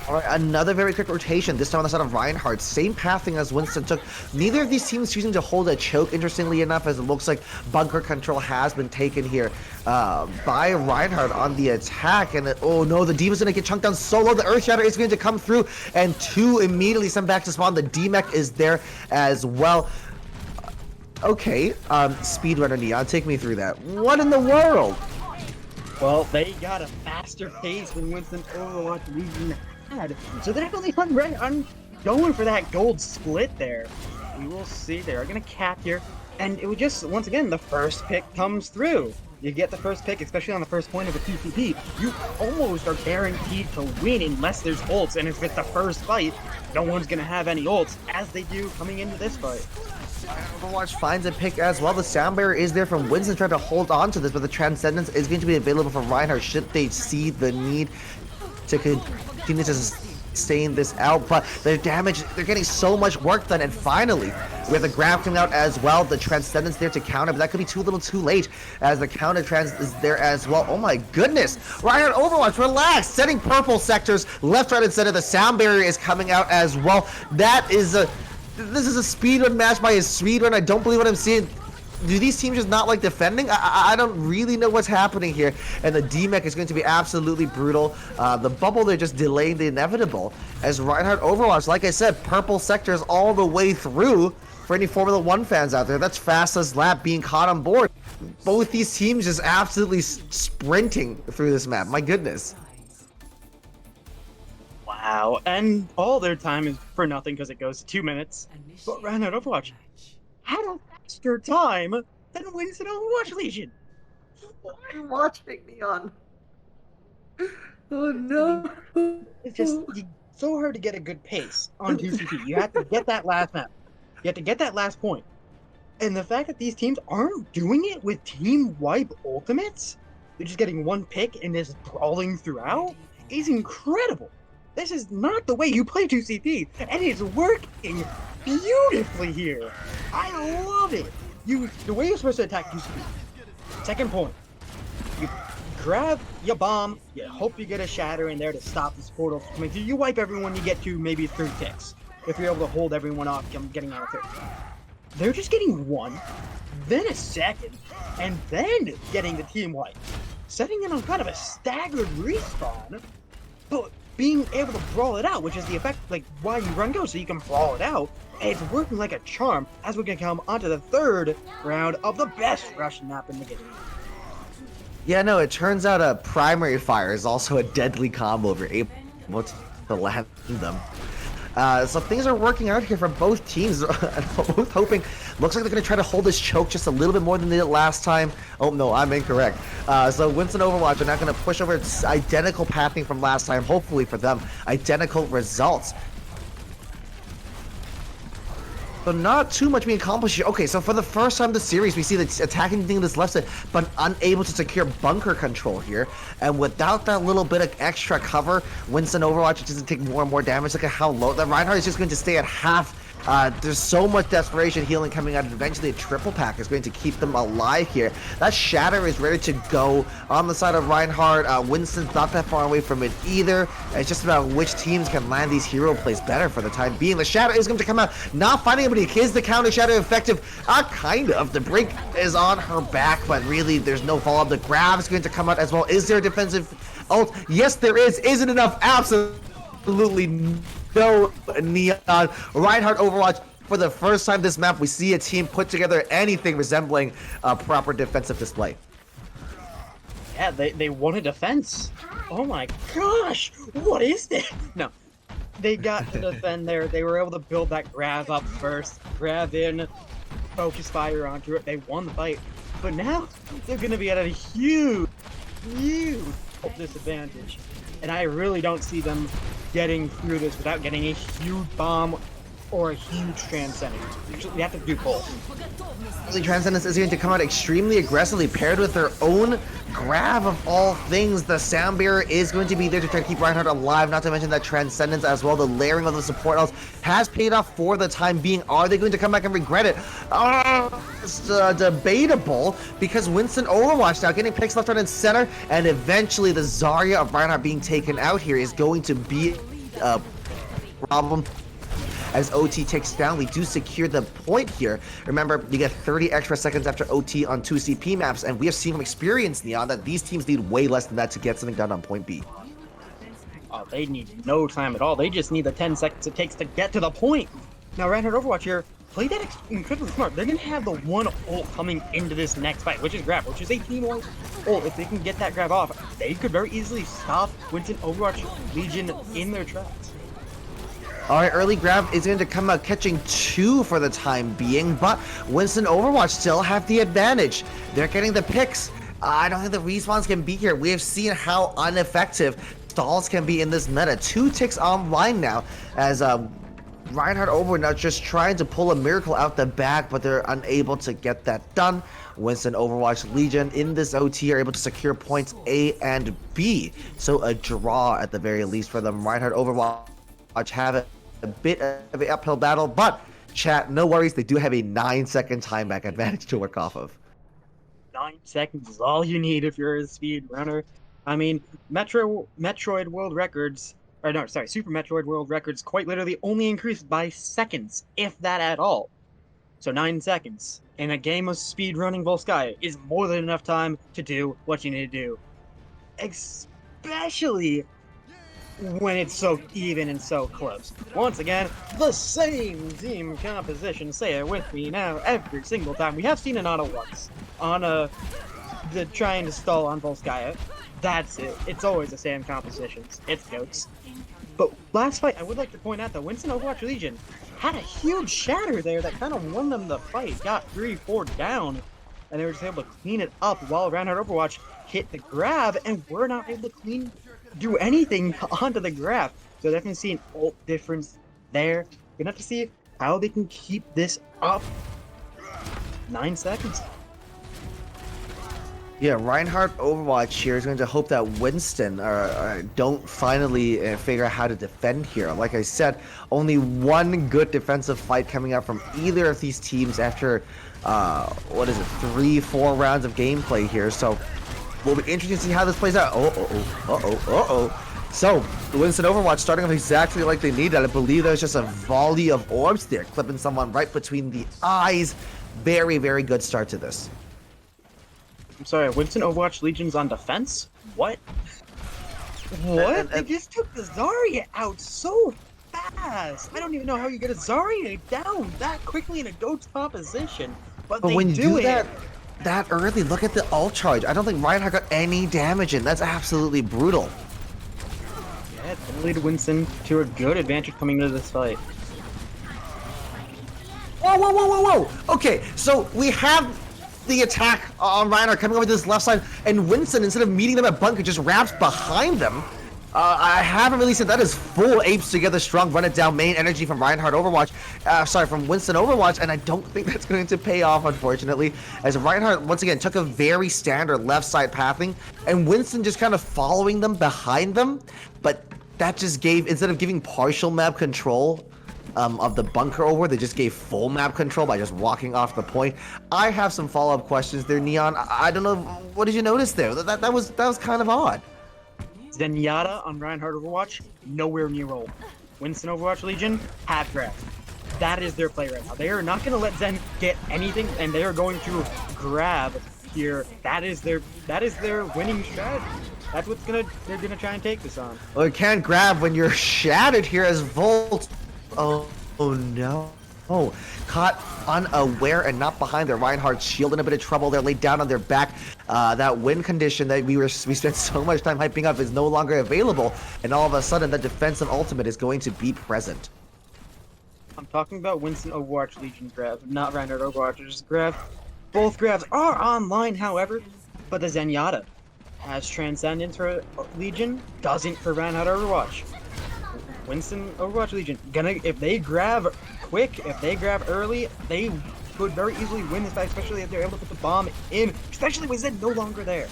Alright, another very quick rotation, this time on the side of Reinhardt. Same pathing as Winston took. Neither of these teams choosing to hold a choke, interestingly enough, as it looks like bunker control has been taken here by Reinhardt on the attack. And oh no, the D.Va's going to get chunked down solo. The Earth Shatter is going to come through, and two immediately sent back to spawn. The D-Mech is there as well. Okay, Speedrunner Neon, take me through that. What in the world? Well, they got a faster pace than Winston Overwatch Legion had, so they're definitely on going for that gold split there. We will see. They are going to cap here, and it would just, once again, the first pick comes through. You get the first pick, especially on the first point of a TCP, you almost are guaranteed to win unless there's ults, and if it's the first fight, no one's going to have any ults, as they do coming into this fight. Overwatch finds a pick as well. The sound barrier is there from Winston trying to hold on to this, but the Transcendence is going to be available for Reinhardt should they see the need to continue to sustain this out. But their damage, they're getting so much work done, and finally, with the grab coming out as well, the Transcendence there to counter, but that could be too little too late as the counter trans is there as well. Oh my goodness! Reinhardt Overwatch, relax! Setting purple sectors left, right, and center. The sound barrier is coming out as well. This is a speedrun match by a speedrun. I don't believe what I'm seeing. Do these teams just not like defending? I don't really know what's happening here. And the D-Mech is going to be absolutely brutal. The bubble, they're just delaying the inevitable. As Reinhardt Overwatch, like I said, purple sectors all the way through. For any Formula 1 fans out there, that's fastest lap being caught on board. Both these teams just absolutely sprinting through this map. My goodness. Wow, and all their time is for nothing because it goes to 2 minutes. But Reinhardt Overwatch had a faster time than Winston Overwatch Legion. Why are you watching me on? Oh no. It's just so hard to get a good pace on TCP. You have to get that last map. You have to get that last point. And the fact that these teams aren't doing it with team wipe ultimates, they're just getting one pick and just brawling throughout, is incredible. This is not the way you play 2CP, and it's working beautifully here. I love it. The way you're supposed to attack 2CP. Second point, you grab your bomb, you hope you get a shatter in there to stop this portal from coming through. You wipe everyone, you get to maybe 3 ticks. If you're able to hold everyone off getting out of 3. They're just getting 1, then a second, and then getting the team wipe. Setting it on kind of a staggered respawn, but being able to brawl it out, which is the effect, like, why you run go, so you can brawl it out, and it's working like a charm as we can come onto the third round of the best Russian map in the game. Yeah, no, it turns out a primary fire is also a deadly combo if you're able to land them. So things are working out here for both teams, both hoping. Looks like they're going to try to hold this choke just a little bit more than they did last time. Oh, no, I'm incorrect. So Winston Overwatch are not going to push over its identical pathing from last time, hopefully for them, identical results. but not too much being accomplished here. Okay, so for the first time in the series, we see the attacking thing this left side, but unable to secure bunker control here. And without that little bit of extra cover, Winston Overwatch doesn't take more and more damage. Look at how low that Reinhardt is just going to stay at half. There's so much desperation healing coming out, and eventually a triple pack is going to keep them alive here. That Shatter is ready to go on the side of Reinhardt. Winston's not that far away from it either. It's just about which teams can land these hero plays better for the time being. The Shatter is going to come out, not finding anybody. Is the counter Shatter effective? Kind of. The break is on her back, but really there's no follow-up. The grab is going to come out as well. Is there a defensive ult? Yes, there is. Is it enough? Absolutely no. Neon. Reinhardt Overwatch, for the first time this map, we see a team put together anything resembling a proper defensive display. Yeah, they won a defense. Oh my gosh, what is this? No, they got to defend there. They were able to build that grab up first, grab in, focus fire onto it. They won the fight, but now they're going to be at a huge disadvantage. And I really don't see them getting through this without getting a huge bomb or a huge Transcendence. Actually, we have to do both. The Transcendence is going to come out extremely aggressively, paired with their own grab of all things. The Sound Bearer is going to be there to try to keep Reinhardt alive, not to mention that Transcendence as well. The layering of the support else has paid off for the time being. Are they going to come back and regret it? It's debatable, because Winston Overwatch now getting picks left, right, and center, and eventually the Zarya of Reinhardt being taken out here is going to be a problem. As OT takes down, we do secure the point here. Remember, you get 30 extra seconds after OT on 2 CP maps, and we have seen from experience, Neon, that these teams need way less than that to get something done on point B. Oh, they need no time at all. They just need the 10 seconds it takes to get to the point. Now, Reinhardt Overwatch here, play that incredibly smart. They're going to have the one ult coming into this next fight, which is grab, which is a team-wide ult. If they can get that grab off, they could very easily stop Winston Overwatch Legion in their tracks. Alright, early grab is going to come out catching 2 for the time being, but Winston Overwatch still have the advantage. They're getting the picks. I don't think the respawns can be here. We have seen how ineffective stalls can be in this meta. 2 ticks online now, as Reinhardt Overwatch now just trying to pull a miracle out the bag, but they're unable to get that done. Winston Overwatch Legion in this OT are able to secure points A and B, so a draw at the very least for them. Reinhardt Overwatch have a bit of an uphill battle, but chat, no worries, they do have a 9-second time back advantage to work off of. 9 seconds is all you need if you're a speed runner. I mean, Super Metroid World Records quite literally only increased by seconds, if that at all. So 9 seconds in a game of speed running Volskaya is more than enough time to do what you need to do. Especially when it's so even and so close. Once again, the same team composition. Say it with me now every single time. We have seen it on once. On the trying to stall on Volskaya. That's it. It's always the same compositions. It's goats. But last fight, I would like to point out that Winston Overwatch Legion had a huge shatter there that kind of won them the fight. Got 3-4 down, and they were just able to clean it up while Reinhardt Overwatch hit the grab, and we're not able to do anything onto the grab. So definitely see an ult difference there. We're gonna have to see how they can keep this up. 9 seconds. Yeah, Reinhardt Overwatch here is going to hope that Winston don't finally figure out how to defend here. Like I said, only one good defensive fight coming out from either of these teams after, 3-4 rounds of gameplay here. So will be interesting to see how this plays out. So, Winston Overwatch starting off exactly like they needed. I believe there's just a volley of orbs there, clipping someone right between the eyes. Very, very good start to this. I'm sorry, Winston Overwatch Legion's on defense? What? What? They just took the Zarya out so fast! I don't even know how you get a Zarya down that quickly in a GOAT's composition. But they when you do it. that early, look at the ult charge. I don't think Reinhardt got any damage in. That's absolutely brutal. Yeah, it's gonna lead Winston to a good advantage coming into this fight. Whoa! Okay, so we have the attack on Reinhardt coming over to this left side, and Winston, instead of meeting them at bunker, just wraps behind them. I haven't really said that is full apes together strong, run it down main energy from Reinhardt Overwatch, sorry, from Winston Overwatch, and I don't think that's going to pay off, unfortunately, as Reinhardt, once again, took a very standard left side pathing, and Winston just kind of following them behind them, but that just gave, instead of giving partial map control of the bunker over, they just gave full map control by just walking off the point. I have some follow-up questions there, Neon. I don't know, what did you notice there? That was kind of odd. Zenyatta on Reinhardt Overwatch, nowhere near roll. Winston Overwatch Legion, half grab. That is their play right now. They are not going to let Zen get anything, and they are going to grab here. That is their winning strategy. That's what's they're gonna try and take this on. Well, you can't grab when you're shattered here as Volt. Oh no. Oh, caught unaware and not behind their Reinhardt shield, in a bit of trouble. They're laid down on their back. That win condition that we spent so much time hyping up is no longer available, and all of a sudden the defensive ultimate is going to be present. I'm talking about Winston Overwatch Legion grab, not Reinhardt Overwatch. Just grab. Both grabs are online, however, but the Zenyatta has Transcendence for Legion, doesn't for Reinhardt Overwatch. Winston Overwatch Legion, if they grab quick, if they grab early, they could very easily win this fight, especially if they're able to put the bomb in, especially with Zen no longer there.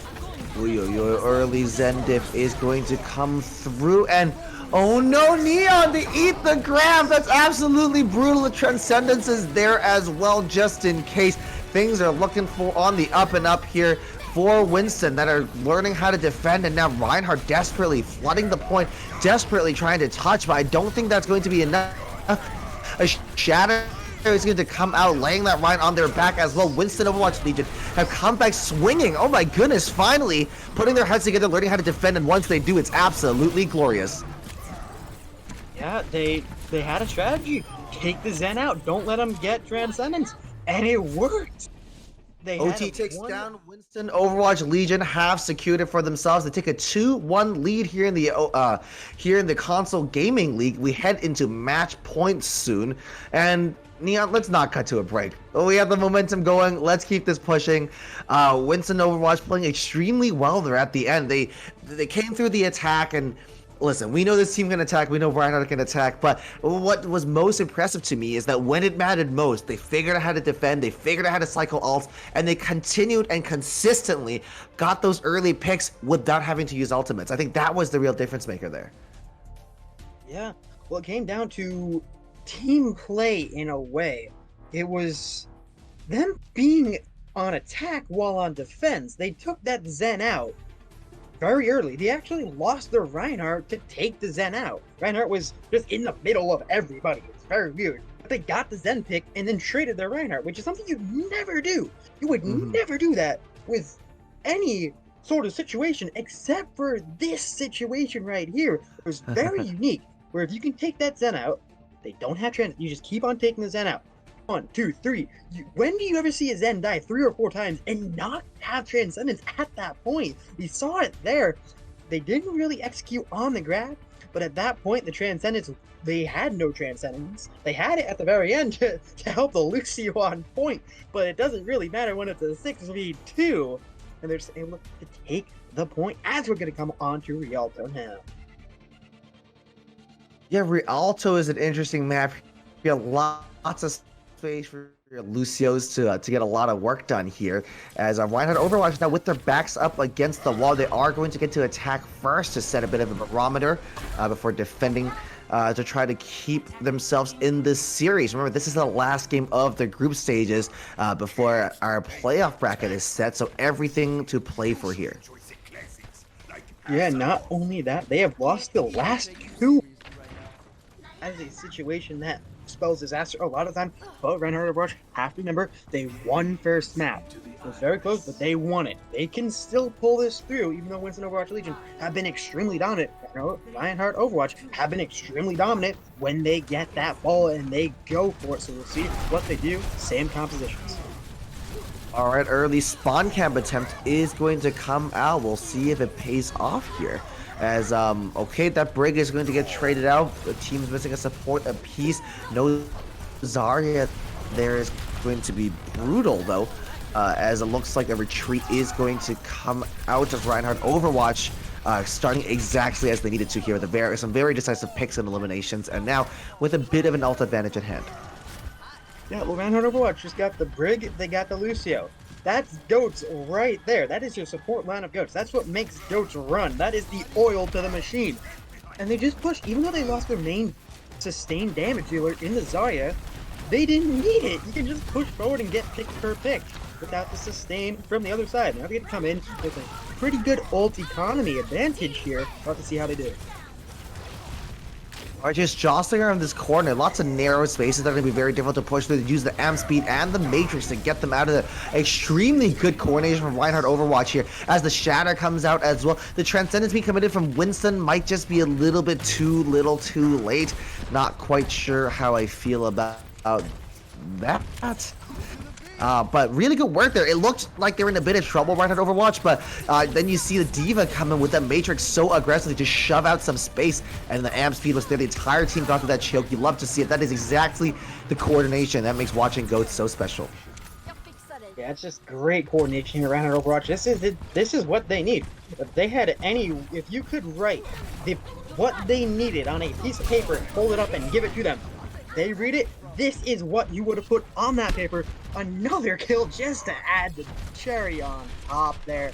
Your early Zen diff is going to come through, and oh no, Neon, they eat the grab. That's absolutely brutal. The Transcendence is there as well, just in case. Things are looking for on the up and up here for Winston, that are learning how to defend, and now Reinhardt desperately flooding the point, desperately trying to touch, but I don't think that's going to be enough. A shatter is going to come out, laying that Rein on their back as well. Winston Overwatch Legion have come back swinging. Oh my goodness, finally putting their heads together, learning how to defend, and once they do, it's absolutely glorious. Yeah, they had a strategy. Take the Zen out. Don't let them get Transcendence. And it worked. OT takes down Winston Overwatch Legion, have secured it for themselves. They take a 2-1 lead here in the console gaming league. We head into match points soon, and Neon, let's not cut to a break. We have the momentum going. Let's keep this pushing. Winston Overwatch playing extremely well there at the end. They came through the attack, and listen, we know this team can attack, we know Reinhardt can attack, but what was most impressive to me is that when it mattered most, they figured out how to defend, they figured out how to cycle ults, and they continued and consistently got those early picks without having to use ultimates. I think that was the real difference maker there. Yeah, well, it came down to team play in a way. It was them being on attack while on defense. They took that Zen out very early. They actually lost their Reinhardt to take the Zen out. Reinhardt was just in the middle of everybody. It's very weird. But they got the Zen pick and then traded their Reinhardt, which is something you'd never do. You would never do that with any sort of situation, except for this situation right here. It was very unique, where if you can take that Zen out, they don't have trans. You just keep on taking the Zen out. 1, 2, 3. When do you ever see a Zen die 3 or 4 times and not have Transcendence at that point? We saw it there. They didn't really execute on the grab, but at that point, the Transcendence, they had no Transcendence. They had it at the very end to help the Lucio on point, but it doesn't really matter when it's a 6v2, and they're just able to take the point, as we're going to come on to Rialto now. Yeah, Rialto is an interesting map. You have lots of space for your Lucios to get a lot of work done here, as Reinhardt Overwatch now with their backs up against the wall. They are going to get to attack first to set a bit of a barometer before defending to try to keep themselves in this series. Remember, this is the last game of the group stages before our playoff bracket is set, so everything to play for here. Yeah, not only that, they have lost the last 2. That is a situation that spells disaster a lot of time, but Reinhardt Overwatch, have to remember, they won first map. It was very close, but they won it. They can still pull this through, even though Winston Overwatch Legion have been extremely dominant. Reinhardt Overwatch have been extremely dominant when they get that ball and they go for it. So we'll see what they do. Same compositions. All right, early spawn camp attempt is going to come out. We'll see if it pays off here. As, okay, that Brig is going to get traded out. The team's missing a support, a piece. No Zarya there is going to be brutal, though, as it looks like a retreat is going to come out of Reinhardt Overwatch. starting exactly as they needed to here with some very decisive picks and eliminations, and now with a bit of an ult advantage at hand. Yeah, well, Reinhardt Overwatch just got the Brig, they got the Lucio. That's GOATs right there. That is your support line of GOATs. That's what makes GOATs run. That is the oil to the machine. And they just pushed, even though they lost their main sustained damage dealer in the Zarya, they didn't need it. You can just push forward and get pick per pick without the sustain from the other side. Now they get to come in with a pretty good ult economy advantage here. We'll have to see how they do. Are just jostling around this corner. Lots of narrow spaces that are going to be very difficult to push through. Use the amp speed and the matrix to get them out of the extremely good coordination from Reinhardt Overwatch here. As the Shatter comes out as well. The Transcendence being committed from Winston might just be a little bit too late. Not quite sure how I feel about that. But really good work there. It looked like they were in a bit of trouble right at Overwatch, but then you see the D.Va come in with that Matrix so aggressively to shove out some space, and the amp speed was there. The entire team got through that choke. You love to see it. That is exactly the coordination that makes watching GOATs so special. Yeah, it's just great coordination around at Overwatch. This is what they need. If you could write what they needed on a piece of paper, hold it up and give it to them, they read it. This is what you would have put on that paper. Another kill just to add the cherry on top there.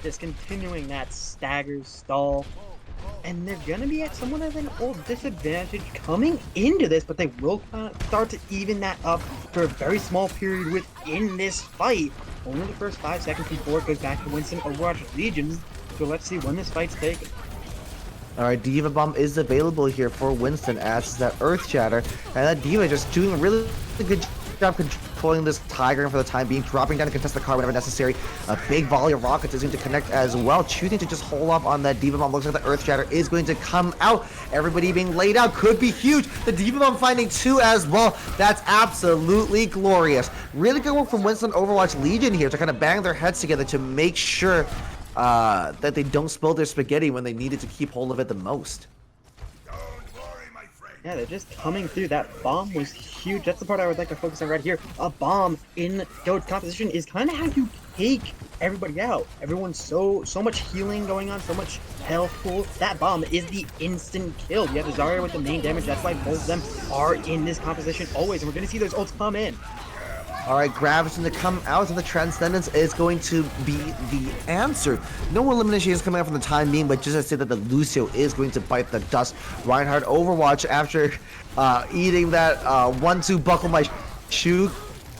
Just continuing that stagger stall. And they're going to be at somewhat of an old disadvantage coming into this, but they will start to even that up for a very small period within this fight. Only the first 5 seconds before it goes back to Winston Overwatch Legions. So let's see when this fight's taken. Alright, D.Va Bomb is available here for Winston as that Earth Shatter, and that D.Va just doing a really good job controlling this Tiger for the time being, dropping down to contest the car whenever necessary. A big volley of rockets is going to connect as well, choosing to just hold off on that D.Va Bomb. Looks like the Earth Shatter is going to come out. Everybody being laid out could be huge. The D.Va Bomb finding 2 as well. That's absolutely glorious. Really good work from Winston Overwatch Legion here to kind of bang their heads together to make sure that they don't spill their spaghetti when they needed to keep hold of it the most. Yeah, they're just coming through. That bomb was huge. That's the part I would like to focus on right here. A bomb in GOAT's composition is kind of how you take everybody out. Everyone's so much healing going on, so much health pool. That bomb is the instant kill. You have the Zarya with the main damage. That's why both of them are in this composition always. And we're going to see those ults come in. Alright, Gravis to come out, and the Transcendence is going to be the answer. No elimination is coming out for the time being, but just to say that the Lucio is going to bite the dust. Reinhardt Overwatch, after eating that 1-2 buckle my shoe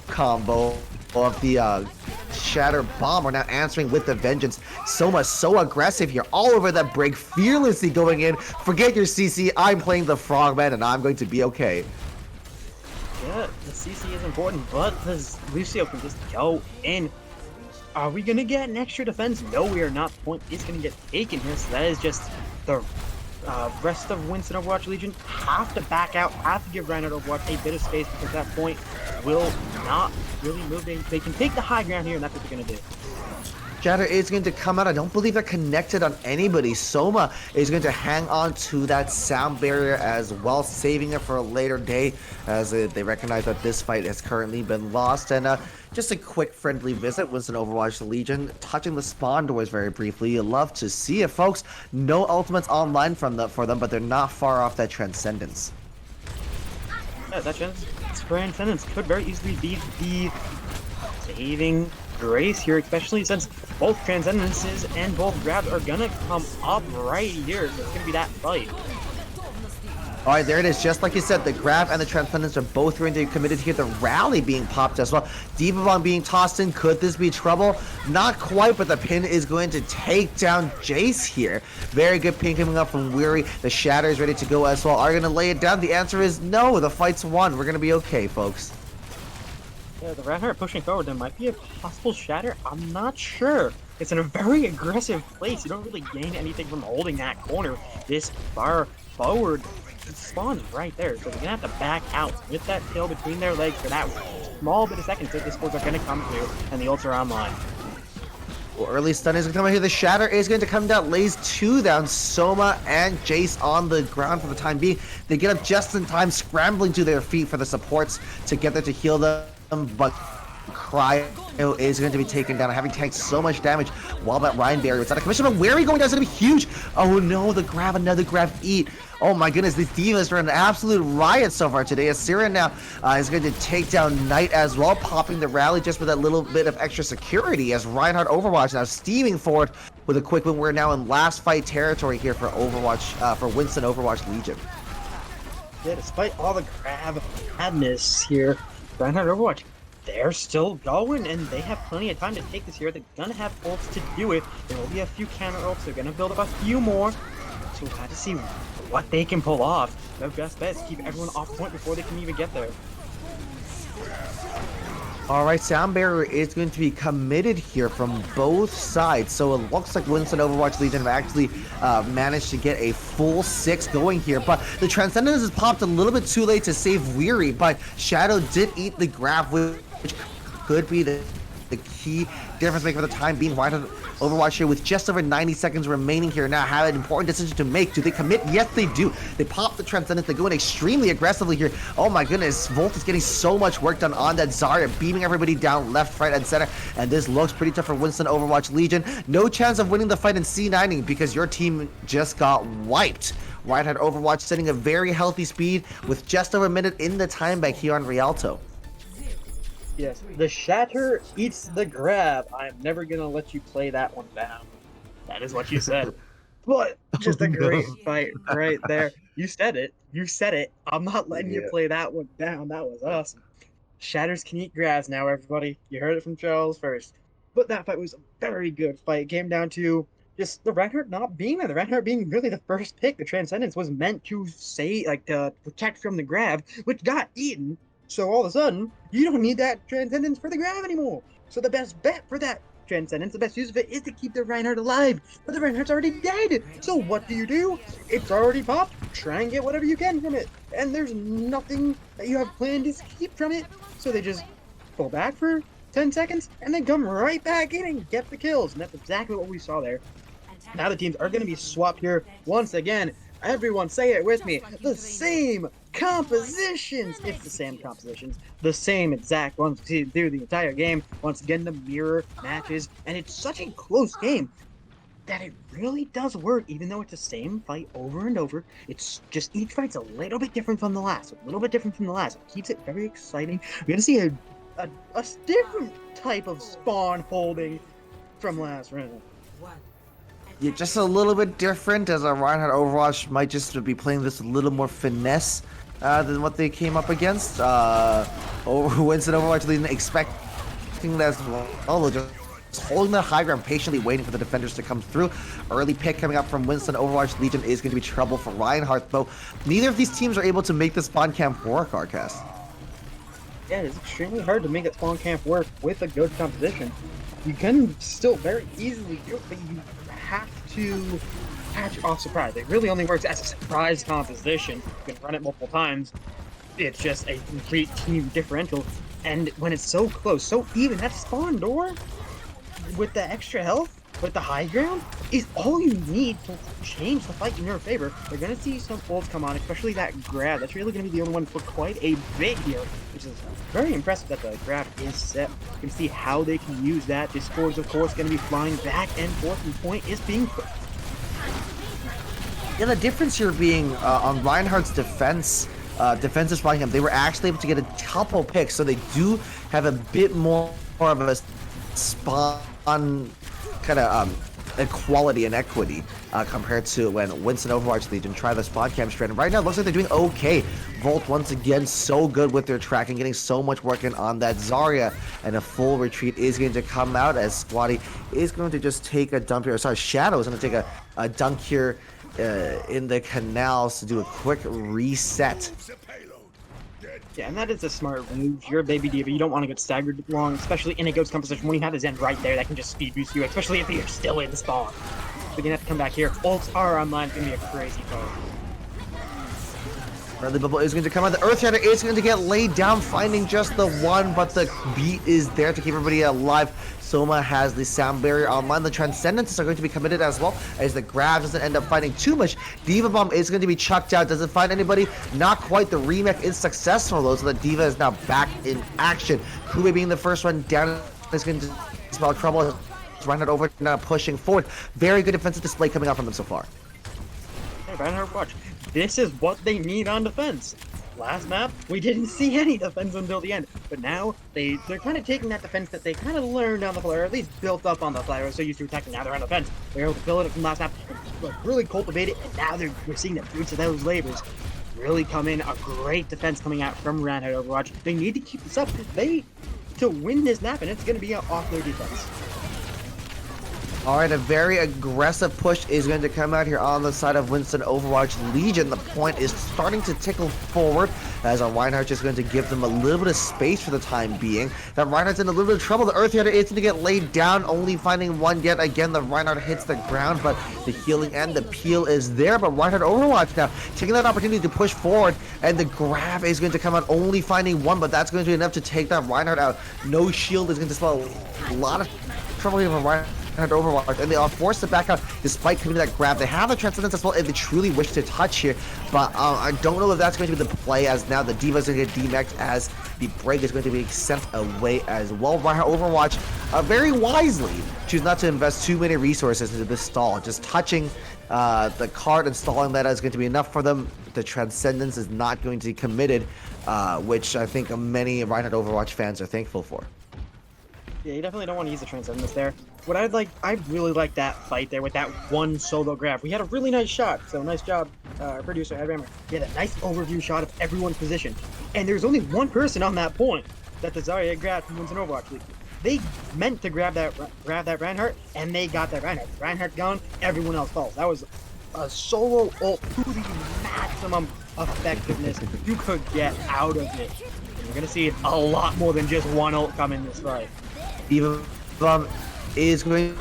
combo of the Shatter Bomb, are now answering with the Vengeance. Soma so aggressive here, all over that break, fearlessly going in. Forget your CC, I'm playing the Frogman, and I'm going to be okay. Yeah, the CC is important, but the Lucio can just go in. Are we going to get an extra defense? No, we are not. The point is going to get taken here, so that is just the rest of Winston Overwatch Legion have to back out, have to give Reinhardt Overwatch a bit of space, because that point will not really move. They can take the high ground here, and that's what they're going to do. Shatter is going to come out. I don't believe they're connected on anybody. Soma is going to hang on to that sound barrier as well, saving it for a later day, as they recognize that this fight has currently been lost. And just a quick friendly visit, Winston Overwatch Legion touching the spawn doors very briefly. You love to see it, folks. No ultimates online for them, but they're not far off that Transcendence. Yeah, that Transcendence could very easily be the saving grace here, especially since both Transcendences and both grabs are gonna come up right here, so it's gonna be that fight. Alright, there it is. Just like you said, the grab and the Transcendence are both going to be committed here. The rally being popped as well. D.Va Bomb being tossed in. Could this be trouble? Not quite, but the pin is going to take down Jace here. Very good pin coming up from Weary. The Shatter is ready to go as well. Are you going to lay it down? The answer is no. The fight's won. We're going to be okay, folks. Yeah, the Reinhardt pushing forward. There might be a possible Shatter. I'm not sure. It's in a very aggressive place. You don't really gain anything from holding that corner this far forward. The spawn is right there, so they're gonna have to back out with that kill between their legs for that small bit of seconds that the scores are gonna come through, and the ults are online. Well, early stun is going to come out here. The Shatter is going to come down, lays 2 down. Soma and Jace on the ground for the time being. They get up just in time, scrambling to their feet for the supports to get there to heal them, but Cryo is going to be taken down, having tanked so much damage while that Ryan barrier was out of commission. But where are we going down is going to be huge. Oh no, the grab, another grab eat. Oh my goodness, these divas are an absolute riot so far today. Assyria now is going to take down Knight as well, popping the rally just with that little bit of extra security as Reinhardt Overwatch now steaming forward with a quick win. We're now in last fight territory here for Overwatch, for Winston Overwatch Legion. Yeah, despite all the grab madness here, Reinhardt Overwatch, they're still going, and they have plenty of time to take this here. They're gonna have ults to do it. There will be a few counter ults. They're gonna build up a few more. So we'll have to see what they can pull off. Their best bet is to keep everyone off point before they can even get there. All right, sound barrier is going to be committed here from both sides. So it looks like Winston Overwatch Legion have actually managed to get a full 6 going here. But the Transcendence has popped a little bit too late to save Weary. But Shadow did eat the grab, which could be the key difference maker for the time being. Reinhardt Overwatch here with just over 90 seconds remaining here now have an important decision to make. Do they commit? Yes, they do. They pop the Transcendence. They go in extremely aggressively here. Oh my goodness, Volt is getting so much work done on that Zarya, beaming everybody down left, right, and center. And this looks pretty tough for Winston Overwatch Legion. No chance of winning the fight in C9ing because your team just got wiped. Reinhardt Overwatch setting a very healthy speed with just over a minute in the time bank here on Rialto. Yes, the Shatter eats the grab. I'm never gonna let you play that one down. That is what you said. But just a great fight right there. You said it. You said it. I'm not letting you play that one down. That was awesome. Shatters can eat grabs now, everybody. You heard it from Charles first. But that fight was a very good fight. It came down to just the Reinhardt not being there. The Reinhardt being really the first pick. The Transcendence was meant to to protect from the grab, which got eaten. So all of a sudden, you don't need that Transcendence for the grab anymore. So the best bet for that Transcendence, the best use of it, is to keep the Reinhardt alive. But the Reinhardt's already dead. So what do? It's already popped. Try and get whatever you can from it. And there's nothing that you have planned to keep from it. So they just pull back for 10 seconds and then come right back in and get the kills. And that's exactly what we saw there. Now the teams are going to be swapped here once again. Everyone say it with me. The same compositions. It's the same compositions. The same exact ones through the entire game. Once again, the mirror matches. And it's such a close game that it really does work, even though it's the same fight over and over. It's just each fight's a little bit different from the last. It keeps it very exciting. We're going to see a different type of spawn holding from last round. Yeah, just a little bit different, as a Reinhardt Overwatch might just be playing this a little more finesse than what they came up against. Winston Overwatch Legion expecting that as well. Just holding the high ground, patiently waiting for the defenders to come through. Early pick coming up from Winston Overwatch Legion is going to be trouble for Reinhardt, though. Neither of these teams are able to make the spawn camp work, Arcast. Yeah, it's extremely hard to make that spawn camp work with a good composition. You can still very easily do it, but you have to catch you off surprise. It really only works as a surprise composition. You can run it multiple times. It's just a complete team differential. And when it's so close, so even, that spawn door with the extra health, with the high ground, is all you need to change the fight in your favor. They're going to see some ults come on, especially that grab. That's really going to be the only one for quite a bit here, which is very impressive that the grab is set. You can see how they can use that. Discord's, of course, going to be flying back and forth, and point is being put. Yeah, the difference here being on Reinhardt's defensive spawn camp, they were actually able to get a couple picks, so they do have a bit more of a spawn kind of equality and equity compared to when Winston Overwatch Legion tried the spawn camp strand. Right now, it looks like they're doing okay. Volt once again so good with their tracking, getting so much work in on that Zarya, and a full retreat is going to come out as Squatty is going to just take a dump here. Sorry, Shadow is going to take a dunk here in the canals to do a quick reset. Yeah, and that is a smart move. You're a baby diva. You don't want to get staggered long, especially in a ghost composition when you have the Zen right there that can just speed boost you, especially if you're still in spawn. So you're gonna have to come back here. Ults are online. It's gonna be a crazy fight. Bradley Bubble is going to come out. The Earth Shatter is going to get laid down, finding just the one, but the beat is there to keep everybody alive. Soma has the sound barrier online. The Transcendences are going to be committed as well, as the Grav doesn't end up finding too much. Diva Bomb is going to be chucked out. Doesn't find anybody. Not quite. The remake is successful though, so the Diva is now back in action. Kube being the first one down is going to spell trouble. Reinhardt over now pushing forward. Very good defensive display coming out from them so far. Hey, Reinhardt, watch. This is what they need on defense. Last map, we didn't see any defense until the end, but now they're kind of taking that defense that they kind of learned on the fly, or at least built up on the fly. They're so used to attacking, now they're on defense. They're able to build it from last map, really cultivate it, and now we're seeing the fruits of those labors really come in. A great defense coming out from Reinhardt Overwatch. They need to keep this up. To win this map, and it's going to be off their defense. Alright, a very aggressive push is going to come out here on the side of Winston Overwatch Legion. The point is starting to tickle forward as Reinhardt just going to give them a little bit of space for the time being. That Reinhardt's in a little bit of trouble. The Earth Hitter is going to get laid down, only finding one yet again. The Reinhardt hits the ground, but the healing and the peel is there. But Reinhardt Overwatch now taking that opportunity to push forward, and the grab is going to come out, only finding one, but that's going to be enough to take that Reinhardt out. No shield is going to spell a lot of trouble here for Reinhardt Overwatch, and they are forced to back out despite committing that grab. They have the Transcendence as well if they truly wish to touch here, but I don't know if that's going to be the play, as now the Diva is going to get demexed as the break is going to be sent away as well. Reinhardt Overwatch very wisely choose not to invest too many resources into this stall. Just touching the card and stalling that is going to be enough for them. The Transcendence is not going to be committed, which I think many Reinhardt Overwatch fans are thankful for. Yeah, you definitely don't want to use the Transcendence there. What I really like that fight there with that one solo grab. We had a really nice shot, so nice job, producer Ed Rammer. We had a nice overview shot of everyone's position, and there's only one person on that point that the Zarya grabbed from Winston Overwatch League. They meant to grab that Reinhardt, and they got that Reinhardt. Reinhardt gone, everyone else falls. That was a solo ult to the maximum effectiveness you could get out of it. And you're gonna see a lot more than just one ult come in this fight. Even is going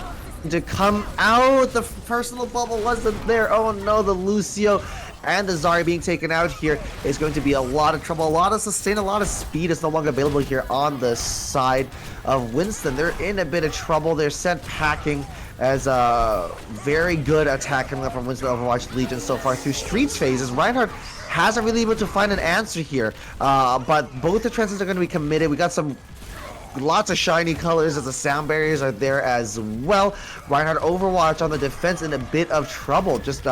to come out. The personal bubble wasn't there. Oh no, the Lucio and the Zarya being taken out here is going to be a lot of trouble. A lot of sustain, a lot of speed is no longer available here on the side of Winston. They're in a bit of trouble. They're sent packing as a very good attack coming up from Winston Overwatch Legion so far through Streets phases. Reinhardt hasn't really been able to find an answer here, but both the transits are going to be committed. We got lots of shiny colors as the sound barriers are there as well. Reinhardt Overwatch on the defense in a bit of trouble. Just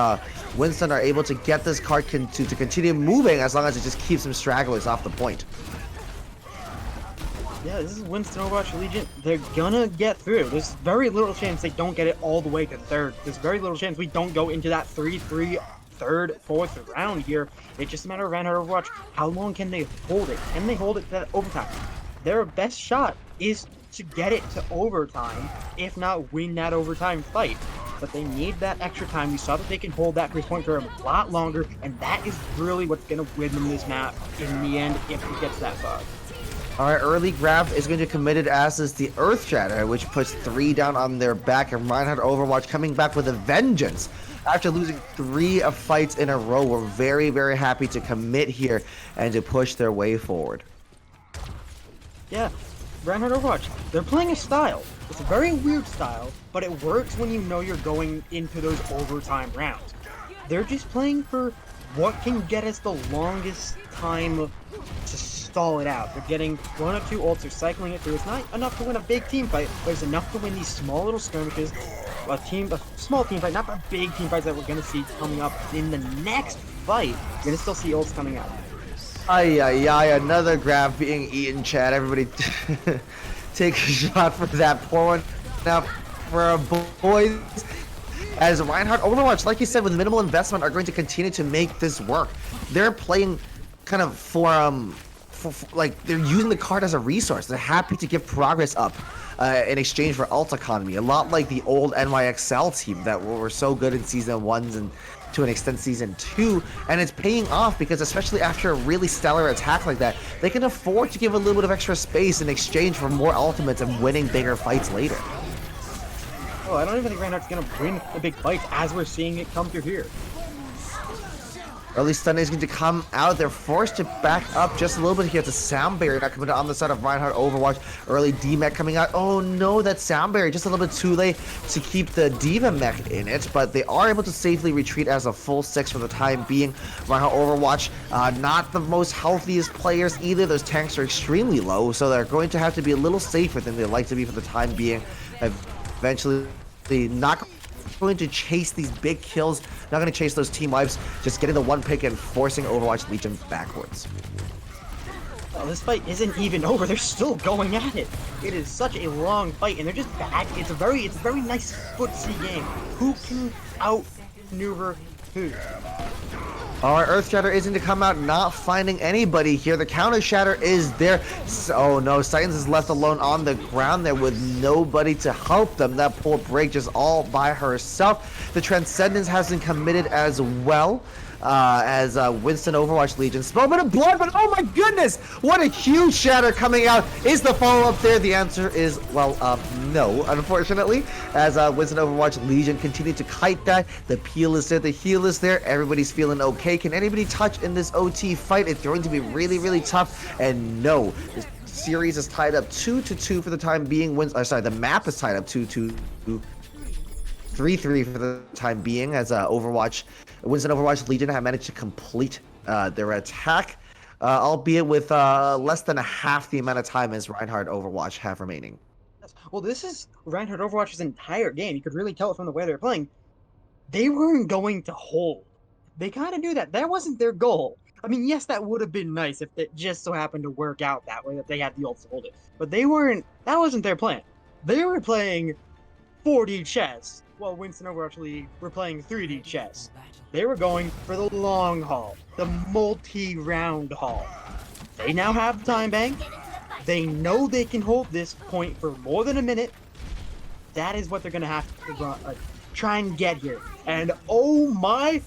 Winston are able to get this card to continue moving as long as it just keeps some stragglers off the point. Yeah, this is Winston Overwatch Legion. They're gonna get through. There's very little chance they don't get it all the way to third. There's very little chance we don't go into that 3-3 third, fourth round here. It's just a matter of Reinhardt Overwatch. How long can they hold it? Can they hold it to that overtime? Their best shot is to get it to overtime, if not win that overtime fight. But they need that extra time. We saw that they can hold that 3-point for a lot longer, and that is really what's going to win them this map in the end if it gets that far. Alright, early grab is going to be committed, as is the Earth Shatter, which puts 3 down on their back, and Reinhardt Overwatch coming back with a vengeance. After losing 3 fights in a row, we're very, very happy to commit here and to push their way forward. Yeah, Reinhardt Overwatch, they're playing a style. It's a very weird style, but it works when you know you're going into those overtime rounds. They're just playing for what can get us the longest time to stall it out. They're getting 1 or 2 ults, they're cycling it through. It's not enough to win a big team fight, but it's enough to win these small little skirmishes. A small team fight, not a big team fights that we're going to see coming up in the next fight. You're going to still see ults coming out. Ay, ay, ay, another grab being eaten, Chad. Everybody take a shot for that poor one. Now, for our boys, as Reinhardt Overwatch, like you said, with minimal investment, are going to continue to make this work. They're playing kind of for like, they're using the card as a resource. They're happy to give progress up in exchange for ult economy. A lot like the old NYXL team that were so good in Season 1s and to an extent Season 2, and it's paying off because especially after a really stellar attack like that, they can afford to give a little bit of extra space in exchange for more ultimates and winning bigger fights later. Oh, I don't even think Reinhardt's gonna win the big fights as we're seeing it come through here. Early stun is going to come out. They're forced to back up just a little bit here. It's a sound barrier not coming on the side of Reinhardt Overwatch. Early D-Mech coming out. Oh no, that sound barrier just a little bit too late to keep the Diva Mech in it, but they are able to safely retreat as a full 6 for the time being. Reinhardt Overwatch, not the most healthiest players either. Those tanks are extremely low, so they're going to have to be a little safer than they'd like to be for the time being. Eventually, not going to chase these big kills, not going to chase those team wipes, just getting the one pick and forcing Overwatch Legion backwards. Well, this fight isn't even over. They're still going at it. It is such a long fight, and they're just bad. It's a very nice footsie game. Who can outmaneuver who? Alright, Earth Shatter is going to come out, not finding anybody here. The counter shatter is there. Oh no, Titans is left alone on the ground there with nobody to help them. That poor break just all by herself. The Transcendence has been committed as well. As Winston Overwatch Legion. Small bit of blood, but oh my goodness! What a huge shatter coming out. Is the follow-up there? The answer is, well, no, unfortunately. As Winston Overwatch Legion continue to kite that. The peel is there, the heal is there. Everybody's feeling okay. Can anybody touch in this OT fight? It's going to be really, really tough. And no, this series is tied up 2-2 for the time being. The map is tied up 2-2. 3-3 for the time being, as Winston Overwatch Legion have managed to complete their attack, albeit with less than half the amount of time as Reinhardt Overwatch have remaining. Well, this is Reinhardt Overwatch's entire game. You could really tell it from the way they're playing. They weren't going to hold. They kind of knew that. That wasn't their goal. I mean, yes, that would have been nice if it just so happened to work out that way, that they had the ult to hold it. But they weren't. That wasn't their plan. They were playing 4D chess, while Winston Overwatch were playing 3D chess. They were going for the long haul, the multi-round haul. They now have the time bank. They know they can hold this point for more than a minute. That is what they're going to have to try and get here. And oh my,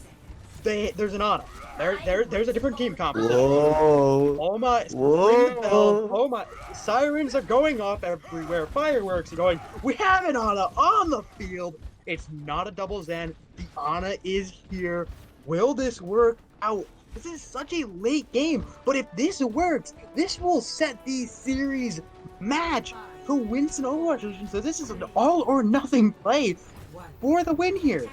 there's an Ana. There's a different team composition. Whoa. Oh my, Whoa. oh my, sirens are going off everywhere, fireworks are going. We have an Ana on the field. It's not a double Zen. The Ana is here. Will this work out? This is such a late game, but if this works, this will set the series match for Winston Overwatch. So this is an all or nothing play for the win here.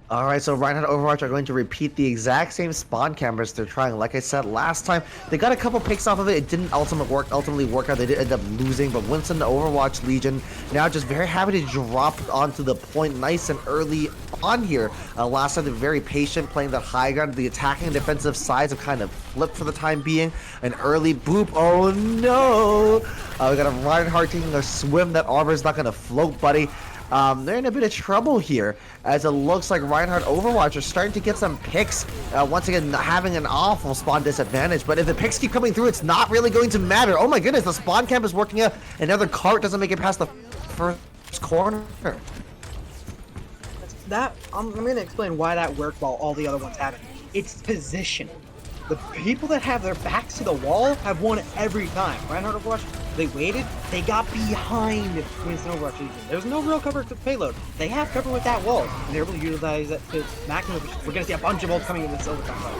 Alright, so Reinhardt Overwatch are going to repeat the exact same spawn cameras they're trying. Like I said last time, they got a couple picks off of it. It didn't ultimately work out. They did end up losing, but Winston Overwatch Legion now just very happy to drop onto the point nice and early on here. Last time they were very patient, playing that high ground. The attacking and defensive sides have kind of flipped for the time being. An early boop. Oh no! We got a Reinhardt taking a swim. That armor's not going to float, buddy. They're in a bit of trouble here, as it looks like Reinhardt Overwatch are starting to get some picks. Once again, having an awful spawn disadvantage, but if the picks keep coming through, it's not really going to matter. Oh my goodness, the spawn camp is working out. Another cart doesn't make it past the first corner. I'm going to explain why that worked while all the other ones haven't. It's positioning. The people that have their backs to the wall have won every time. Reinhardt Overwatch, they waited, they got behind Winston Overwatch Legion. There's no real cover to the payload. They have cover with that wall, and they're able to utilize that to maximum efficiency. We're going to see a bunch of ults coming in this overtime fight.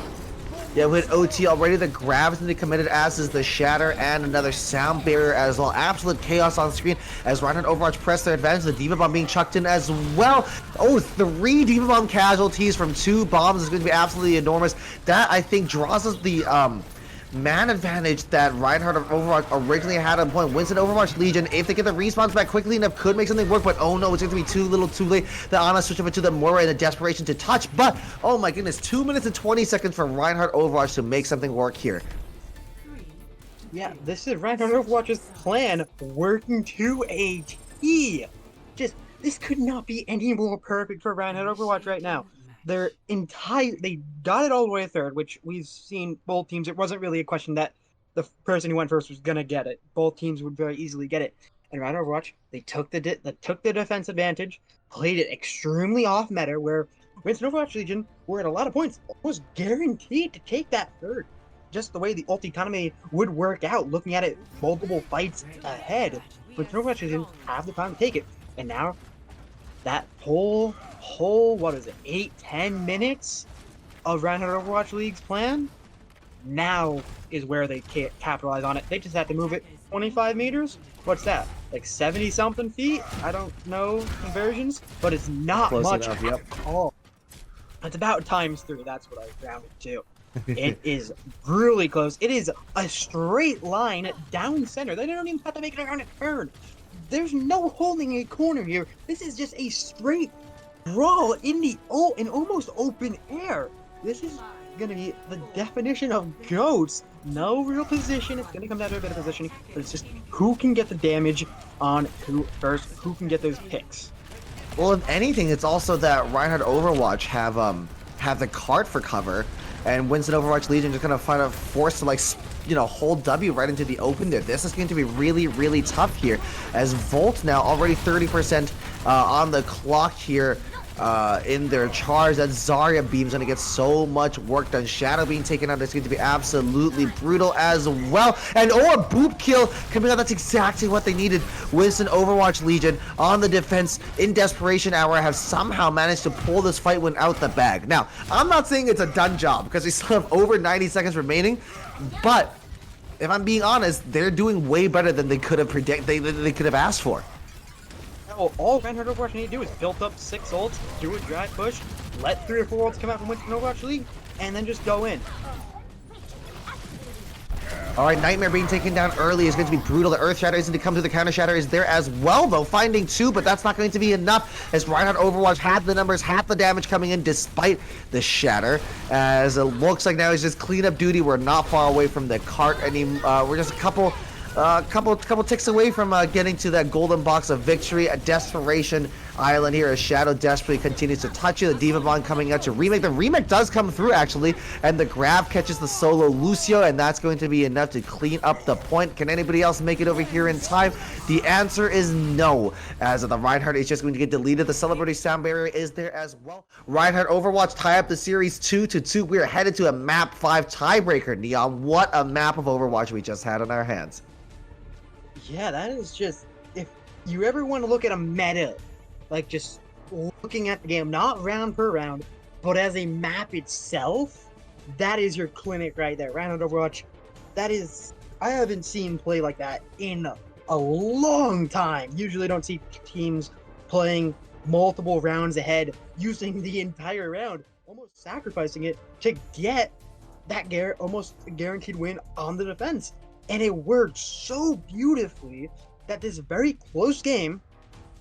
Yeah, with OT already, the grabs to be committed, as is the shatter and another sound barrier as well. Absolute chaos on screen as Reinhardt Overwatch press their advantage. The Diva Bomb being chucked in as well. Oh, 3 Diva Bomb casualties from 2 bombs is going to be absolutely enormous. That, I think, draws us the man advantage that Reinhardt Overwatch originally had on point. Winston Overwatch Legion, if they get the respawns back quickly enough, could make something work, but oh no, it's going to be too little too late. The Ana switch over to the Moira in a desperation to touch, but oh my goodness, 2 minutes and 20 seconds for Reinhardt Overwatch to make something work here. Yeah, this is Reinhardt Overwatch's plan working to a T. This could not be any more perfect for Reinhardt Overwatch right now. They got it all the way to third, which we've seen both teams. It wasn't really a question that the person who went first was gonna get it. Both teams would very easily get it. And Reinhardt Overwatch, they took the defense advantage, played it extremely off meta, where Winston Overwatch Legion were at a lot of points was guaranteed to take that third. Just the way the ult economy would work out, looking at it multiple fights ahead, Winston Overwatch Legion have the time to take it. And now that whole what is it, 8-10 minutes of Reinhardt Overwatch League's plan, now is where they can't capitalize on it. They just have to move it 25 meters. What's that? Like 70 something feet? I don't know conversions, but it's not Close much enough, yep. at all. It's about ×3. That's what I rounded to. It is really close. It is a straight line down center. They don't even have to make it around a turn. There's no holding a corner here. This is just a straight brawl in almost open air. This is gonna be the definition of goats. No real position. It's gonna come down to a bit of positioning, but it's just who can get the damage on who first, who can get those picks. Well, if anything, it's also that Reinhardt Overwatch have the cart for cover, and Winston Overwatch Legion just gonna find a force to like hold W right into the open there. This is going to be really, really tough here, as Volt now already 30% on the clock here in their charge. That Zarya beam's going to get so much work done. Shadow being taken out is going to be absolutely brutal as well. And a boop kill coming out. That's exactly what they needed. Winston Overwatch Legion on the defense in desperation hour have somehow managed to pull this fight win out the bag. Now, I'm not saying it's a done job because we still have over 90 seconds remaining, but if I'm being honest, they're doing way better than they could have they could have asked for. No, all Reinhardt Overwatch need to do is build up 6 ults, do a drag push, let 3 or 4 ults come out from Winston Overwatch League, and then just go in. Alright, Nightmare being taken down early is going to be brutal. The Earth Shatter is going to come through. The Counter Shatter is there as well, though, finding 2, but that's not going to be enough, as Reinhardt Overwatch had the numbers, had the damage coming in despite the Shatter, as it looks like now it's just cleanup duty. We're not far away from the cart anymore. We're just a couple ticks away from getting to that golden box of victory. A Desperation Island here as Shadow desperately continues to touch you. The Diva Bond coming out to remake. The remake does come through actually, and the grab catches the solo Lucio, and that's going to be enough to clean up the point. Can anybody else make it over here in time? The answer is no, as the Reinhardt is just going to get deleted. The Celebrity Sound Barrier is there as well. Reinhardt Overwatch tie up the series 2-2. We are headed to a map 5 tiebreaker. Neon, what a map of Overwatch we just had on our hands. Yeah, that is just, if you ever want to look at a meta, like just looking at the game, not round per round, but as a map itself, that is your clinic right there. Reinhardt Overwatch, that is, I haven't seen play like that in a long time. Usually don't see teams playing multiple rounds ahead, using the entire round, almost sacrificing it to get that almost guaranteed win on the defense. And it worked so beautifully that this very close game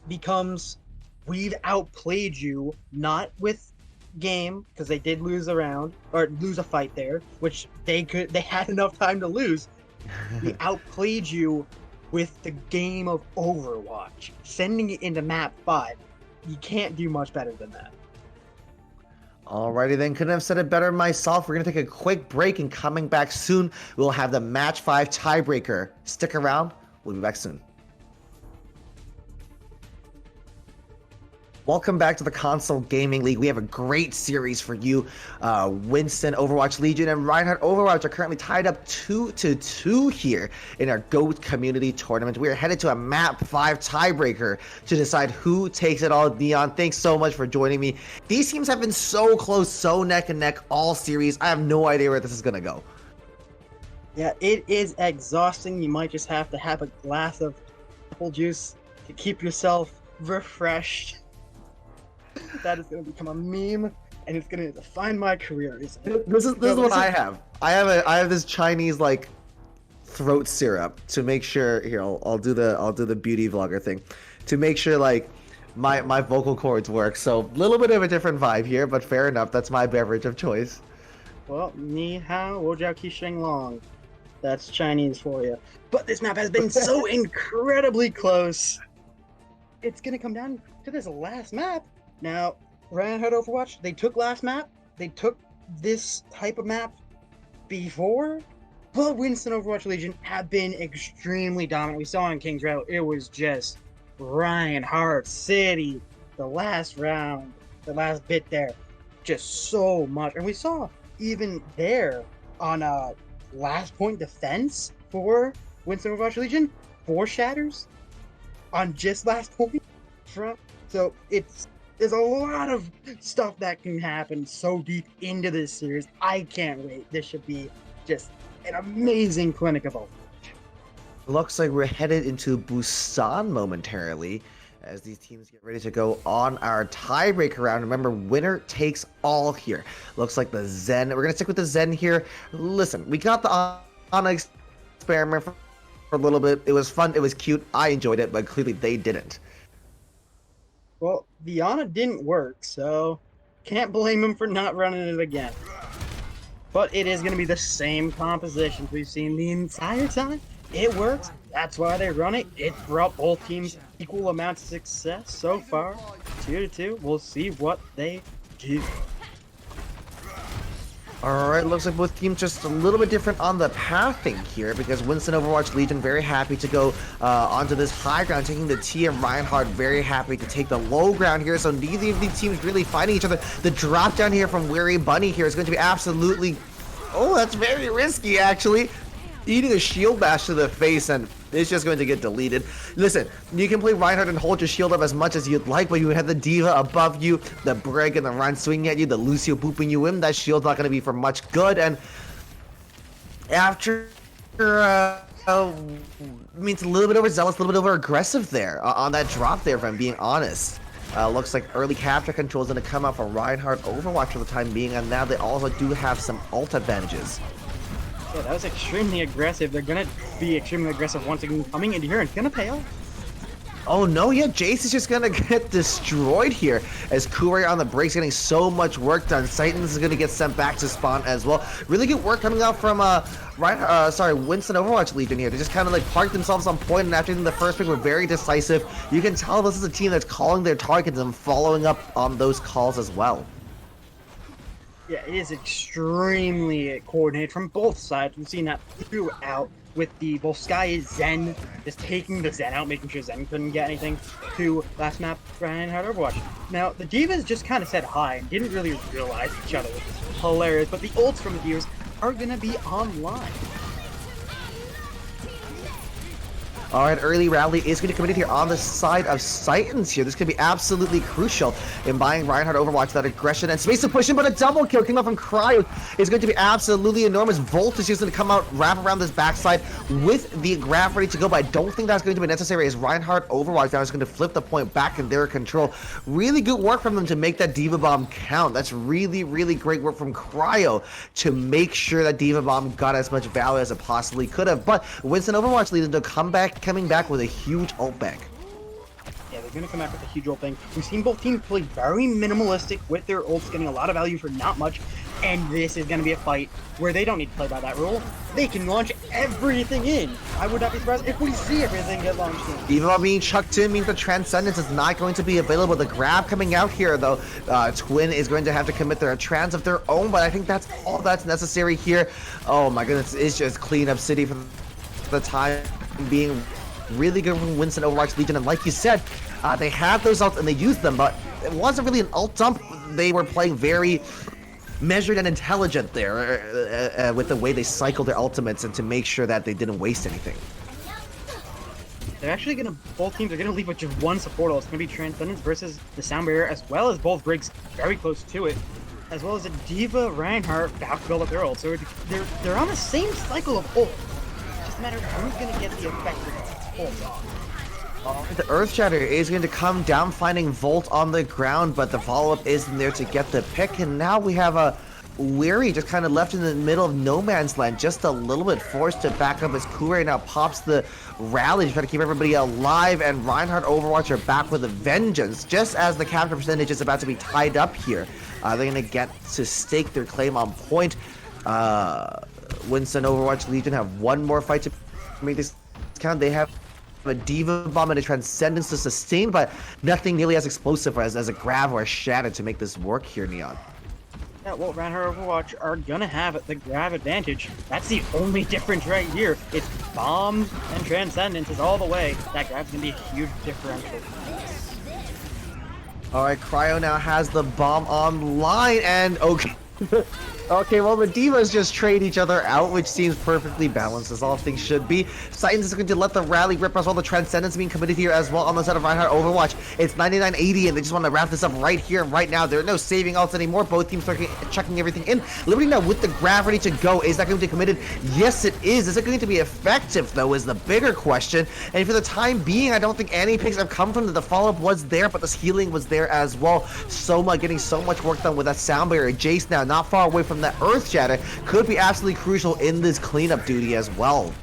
becomes, we've outplayed you, not with game, because they did lose a round, or lose a fight there, which they had enough time to lose. We outplayed you with the game of Overwatch, sending it into map 5. You can't do much better than that. Alrighty then, couldn't have said it better myself. We're going to take a quick break, and coming back soon, we'll have the match 5 tiebreaker. Stick around, we'll be back soon. Welcome back to the Console Gaming League. We have a great series for you. Winston Overwatch Legion and Reinhardt Overwatch are currently tied up 2-2 here in our GOAT Community Tournament. We are headed to a map 5 tiebreaker to decide who takes it all. Neon, thanks so much for joining me. These teams have been so close, so neck and neck all series. I have no idea where this is going to go. Yeah, it is exhausting. You might just have to have a glass of apple juice to keep yourself refreshed. That is going to become a meme, and it's going to define my career. This is what I have. I have this Chinese like throat syrup to make sure. Here, I'll do the beauty vlogger thing, to make sure like my vocal cords work. So a little bit of a different vibe here, but fair enough. That's my beverage of choice. Well, ni hao, wo jiao qi sheng long. That's Chinese for you. But this map has been so incredibly close. It's going to come down to this last map. Now, Reinhardt Overwatch, they took last map, they took this type of map before, but Winston Overwatch Legion have been extremely dominant. We saw in King's Row, it was just Reinhardt City, the last round, the last bit there, just so much. And we saw even there on a last point defense for Winston Overwatch Legion, 4 shatters on just last point from So there's a lot of stuff that can happen so deep into this series. I can't wait. This should be just an amazing clinic of all. Looks like we're headed into Busan momentarily as these teams get ready to go on our tiebreaker round. Remember, winner takes all here. Looks like the Zen. We're going to stick with the Zen here. Listen, we got the Onyx experiment for a little bit. It was fun. It was cute. I enjoyed it, but clearly they didn't. Well, the Ana didn't work, so can't blame him for not running it again. But it is going to be the same compositions we've seen the entire time. It works. That's why they run it. It brought both teams equal amounts of success so far. 2-2. We'll see what they do. Alright, looks like both teams just a little bit different on the pathing here because Winston Overwatch Legion very happy to go onto this high ground, taking the T, and Reinhardt very happy to take the low ground here. So neither of these teams really fighting each other. The drop down here from Weary Bunny here is going to be absolutely... Oh, that's very risky actually. Eating a shield bash to the face, and it's just going to get deleted. Listen, you can play Reinhardt and hold your shield up as much as you'd like, but you have the D.Va above you, the Brig and the Rein swinging at you, the Lucio booping you in. That shield's not going to be for much good, and after... means a little bit overzealous, a little bit over aggressive there on that drop there, if I'm being honest. Looks like early capture control is going to come out for Reinhardt Overwatch for the time being, and now they also do have some ult advantages. Yeah, that was extremely aggressive. They're gonna be extremely aggressive once again coming into here and it's gonna pay off. Oh no, yeah, Jace is just gonna get destroyed here as Kure on the breaks getting so much work done. Titans is gonna get sent back to spawn as well. Really good work coming out from Winston Overwatch Legion here. They just kind of like parked themselves on point, and after the first pick were very decisive. You can tell this is a team that's calling their targets and following up on those calls as well. Yeah, it is extremely coordinated from both sides. We've seen that throughout with the both Sky Zen just taking the Zen out, making sure Zen couldn't get anything, to last map Reinhardt Overwatch. Now, the Divas just kind of said hi and didn't really realize each other, which is hilarious, but the ults from the Divas are going to be online. Alright, early rally is going to come in here on the side of Titans here. This could be absolutely crucial in buying Reinhardt Overwatch, that aggression and space to push in, but a double kill came out from Cryo is going to be absolutely enormous. Volt is just going to come out, wrap around this backside with the grab ready to go, but I don't think that's going to be necessary as Reinhardt Overwatch now is going to flip the point back in their control. Really good work from them to make that D.Va Bomb count. That's really, really great work from Cryo to make sure that D.Va Bomb got as much value as it possibly could have, but Winston Overwatch leading to coming back with a huge ult bank. Yeah, they're going to come back with a huge ult bank. We've seen both teams play very minimalistic with their ults, getting a lot of value for not much, and this is going to be a fight where they don't need to play by that rule. They can launch everything in. I would not be surprised if we see everything get launched in. Even while being chucked in means the Transcendence is not going to be available. The grab coming out here, though, Twin is going to have to commit their trans of their own, but I think that's all that's necessary here. Oh my goodness, it's just clean up city for the time being. Really good from Winston Overwatch Legion, and like you said, they had those ults and they used them, but it wasn't really an ult dump. They were playing very measured and intelligent there with the way they cycled their ultimates and to make sure that they didn't waste anything. They're actually both teams are gonna leave with just one support ult. It's gonna be Transcendence versus the Sound Barrier, as well as both Brigs very close to it, as well as a D.Va Reinhardt about to build up their ult. So they're on the same cycle of ult. It's just a matter of who's gonna get the effect of it. The Earth Shatter is going to come down, finding Volt on the ground, but the follow-up isn't there to get the pick, and now we have a Weary just kind of left in the middle of no man's land, just a little bit forced to back up as Kure now pops the rally to try to keep everybody alive, and Reinhardt Overwatch are back with a vengeance, just as the capture percentage is about to be tied up here. They're going to get to stake their claim on point. Winston Overwatch Legion have one more fight to make this count. They have a D.Va Bomb and a Transcendence to sustain, but nothing nearly as explosive as a Grav or a Shatter to make this work here, Neon. Yeah, well, Reinhardt Overwatch are gonna have the Grav advantage. That's the only difference right here. It's bombs and Transcendence is all the way. That Grav's gonna be a huge differential. Alright, Cryo now has the bomb online, and okay. Okay, well, the Divas just trade each other out, which seems perfectly balanced, as all things should be. Titans is going to let the rally rip as well. The Transcendence being committed here as well on the side of Reinhardt Overwatch. It's 99-80, and they just want to wrap this up right here and right now. There are no saving ults anymore. Both teams are checking everything in. Liberty now with the grab ready to go. Is that going to be committed? Yes, it is. Is it going to be effective, though, is the bigger question. And for the time being, I don't think any picks have come from them. The follow-up was there, but this healing was there as well. Soma getting so much work done with that sound barrier. Jace now not far away from that Earth Shatter could be absolutely crucial in this cleanup duty as well.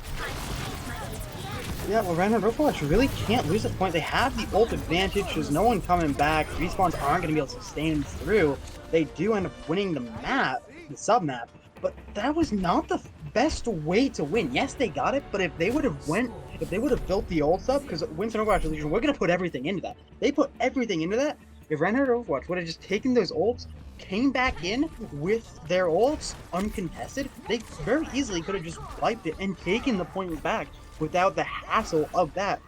Yeah, well, Reinhardt Overwatch really can't lose a point. They have the ult advantage. There's no one coming back. Respawns aren't going to be able to sustain through. They do end up winning the map, the sub-map, but that was not the best way to win. Yes, they got it, but if they would have built the ult sub, because Winston Overwatch Legion, we're going to put everything into that. They put everything into that. If Reinhardt Overwatch would have just taken those ults, came back in with their ults uncontested, they very easily could have just wiped it and taken the point back without the hassle of that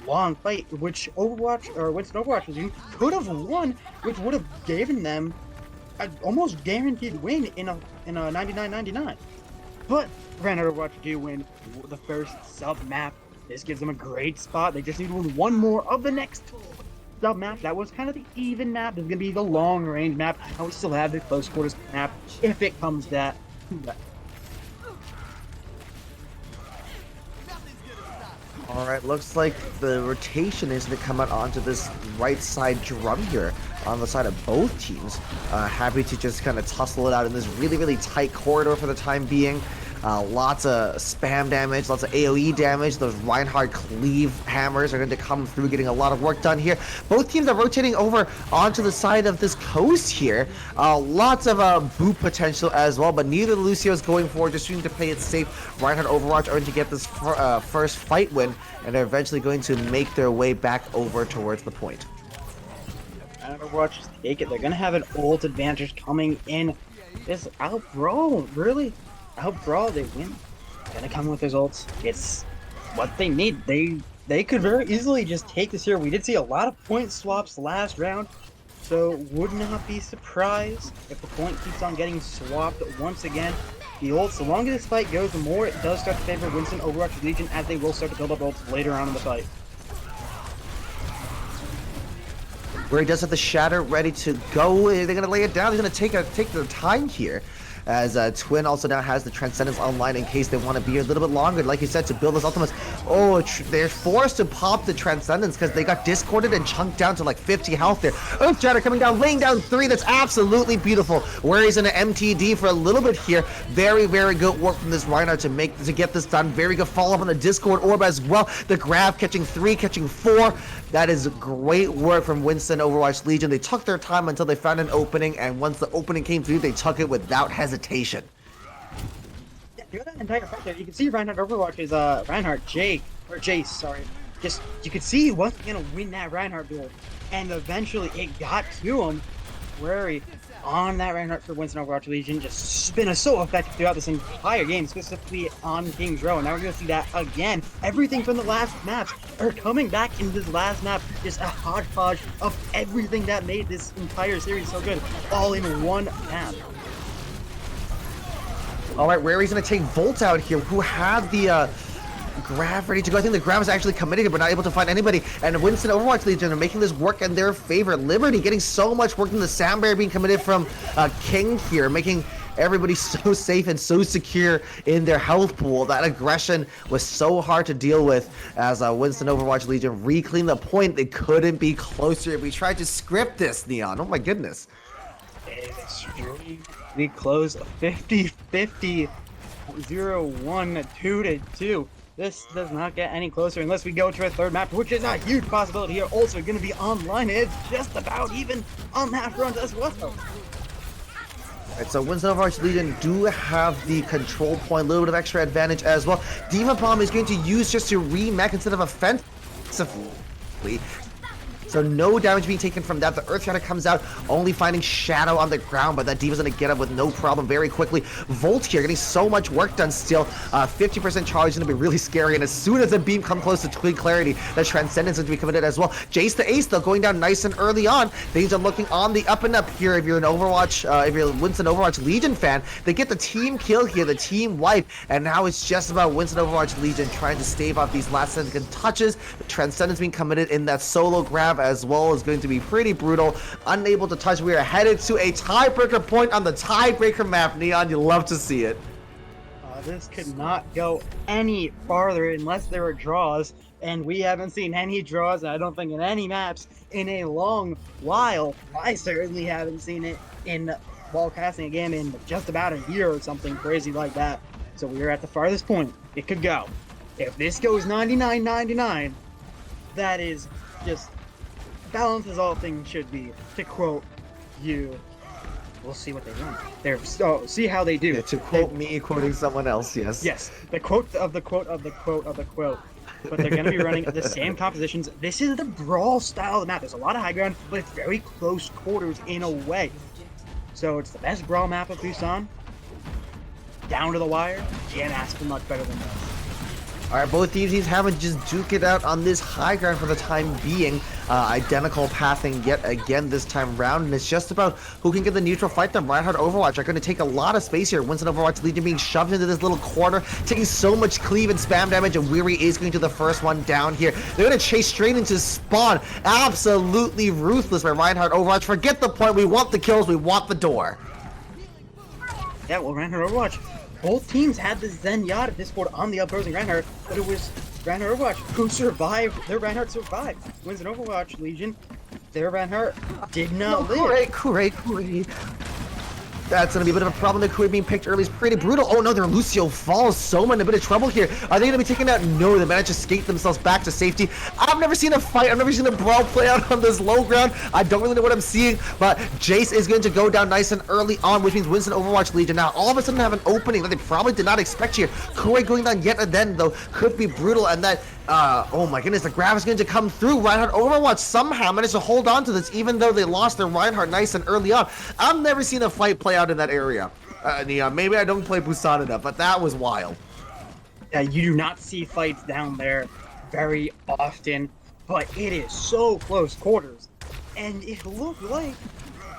long fight, which Overwatch or Winston Overwatch Legion could have won, which would have given them an almost guaranteed win in a 99-99. But Reinhardt Overwatch do win the first sub map. This gives them a great spot. They just need to win one more of the next sub map. That was kind of the even map. This is gonna be the long range map, and we still have the close quarters map if it comes to that. All right, looks like the rotation is going to come out onto this right side drum here on the side of both teams. Happy to just kind of tussle it out in this really, really tight corridor for the time being. Lots of spam damage, lots of AoE damage. Those Reinhardt cleave hammers are going to come through, getting a lot of work done here. Both teams are rotating over onto the side of this coast here. Lots of boot potential as well, but neither Lucio is going forward, just trying to play it safe. Reinhardt Overwatch are going to get this first fight win, and they're eventually going to make their way back over towards the point. Overwatch just take it. They're going to have an ult advantage coming in. This outbrawl, really? Outbrawl, they win. Gonna come with his ults. It's what they need. They could very easily just take this here. We did see a lot of point swaps last round, so would not be surprised if the point keeps on getting swapped once again. The ults, the longer this fight goes, the more it does start to favor Winston Overwatch Legion, as they will start to build up ults later on in the fight. Where he does have the Shatter ready to go. They're going to lay it down. They're going to take their time here. As Twin also now has the Transcendence online in case they want to be here a little bit longer, like you said, to build those ultimates. Oh, they're forced to pop the Transcendence because they got discorded and chunked down to like 50 health there. Earth Shatter coming down, laying down 3. That's absolutely beautiful. Where he's in an MTD for a little bit here. Very, very good work from this Reinhardt to get this done. Very good follow-up on the Discord orb as well. The grab catching 3, catching 4. That is great work from Winston Overwatch Legion. They took their time until they found an opening, and once the opening came through, they took it without hesitation. Yeah, through that entire fight there, you can see Reinhardt Overwatch is Jace, sorry. Just you could see he wasn't gonna win that Reinhardt duel, and eventually it got to him. Where he on that Reinhardt for Winston Overwatch Legion just been so effective throughout this entire game, specifically on King's Row. And now we're gonna see that again. Everything from the last match are coming back in this last map. Just a hodgepodge of everything that made this entire series so good, all in one map. All right, Rary's going to take Volt out here, who had the grab ready to go. I think the grab was actually committed, but not able to find anybody. And Winston Overwatch Legion are making this work in their favor. Liberty getting so much work in the sound barrier being committed from King here, making everybody so safe and so secure in their health pool. That aggression was so hard to deal with as Winston Overwatch Legion reclaim the point. They couldn't be closer. We tried to script this, Neon. Oh my goodness. We close 50-50, 0-1, 2-2. This does not get any closer unless we go to a third map, which is a huge possibility here. Also going to be online. It's just about even on that front as well. Right, so Winston Overwatch Legion do have the control point, a little bit of extra advantage as well. Diva Bomb is going to use just to remech instead of offensively. So no damage being taken from that. The Earth Shatter comes out, only finding Shadow on the ground, but that D.Va's going to get up with no problem very quickly. Volt here getting so much work done still. 50% charge is going to be really scary, and as soon as the beam comes close to Twin Clarity, the Transcendence is going to be committed as well. Jace the Ace, though, going down nice and early on. Things are looking on the up and up here. If you're an Overwatch, if you're a Winston Overwatch Legion fan, they get the team kill here, the team wipe, and now it's just about Winston Overwatch Legion trying to stave off these last second touches. The Transcendence being committed in that solo grab as well is going to be pretty brutal. Unable to touch. We are headed to a tiebreaker point on the tiebreaker map. Neon, you love to see it. This could not go any farther unless there were draws, and we haven't seen any draws, I don't think, in any maps in a long while. I certainly haven't seen it in ball casting a game in just about a year or something crazy like that. So we are at the farthest point it could go. If this goes 99-99, that is just balance as all things should be, to quote you. We'll see what they run. See how they do. Yeah, to quote me quoting someone else, yes. Yes, the quote of the quote of the quote of the quote. But they're going to be running the same compositions. This is the brawl style of the map. There's a lot of high ground, but it's very close quarters in a way. So it's the best brawl map of Busan. Down to the wire. Can't ask for much better than that. All right, both teams haven't just duke it out on this high ground for the time being. Identical pathing yet again this time round, and it's just about who can get the neutral fight them. Reinhardt Overwatch are going to take a lot of space here. Winston Overwatch Legion being shoved into this little corner, taking so much cleave and spam damage, and Weary is going to the first one down here. They're going to chase straight into spawn. Absolutely ruthless by Reinhardt Overwatch. Forget the point. We want the kills. We want the door. Yeah, well, Reinhardt Overwatch. Both teams had the Zen Yacht at this board on the opposing Reinhardt, but it was Reinhardt Overwatch who survived. Their Reinhardt survived. Winston Overwatch Legion, their Reinhardt did not live. Great. That's going to be a bit of a problem. The Kuwait being picked early is pretty brutal. Oh no, their Lucio falls. Soma in a bit of trouble here. Are they going to be taken out? No, they managed to skate themselves back to safety. I've never seen a fight. I've never seen a brawl play out on this low ground. I don't really know what I'm seeing, but Jace is going to go down nice and early on, which means Winston Overwatch Legion now all of a sudden have an opening that they probably did not expect here. Kuwait going down yet again, though, could be brutal, and that oh my goodness, the grab is going to come through. Reinhardt Overwatch somehow managed to hold on to this, even though they lost their Reinhardt nice and early on. I've never seen a fight play out in that area. Neon, maybe I don't play Busan enough, but that was wild. You do not see fights down there very often, but it is so close quarters. And it looked like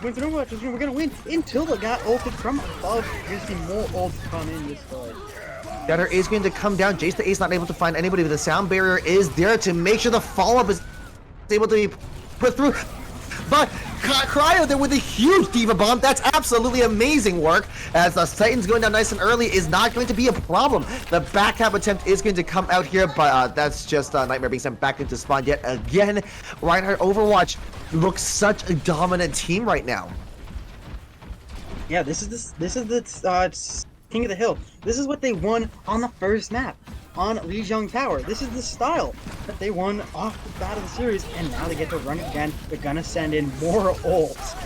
Winston Overwatch was going to win until they got ulted from above. You're seeing more ults come in this fight. Shatter is going to come down. Jace the Ace not able to find anybody, but the sound barrier is there to make sure the follow-up is able to be put through. But Cryo there with a huge D.Va bomb. That's absolutely amazing work, as the Titans going down nice and early is not going to be a problem. The backup attempt is going to come out here, but that's just Nightmare being sent back into spawn yet again. Reinhardt Overwatch looks such a dominant team right now. Yeah, this is the King of the Hill. This is what they won on the first map, on Lijiang Tower. This is the style that they won off the bat of the series, and now they get to run it again. They're gonna send in more ults.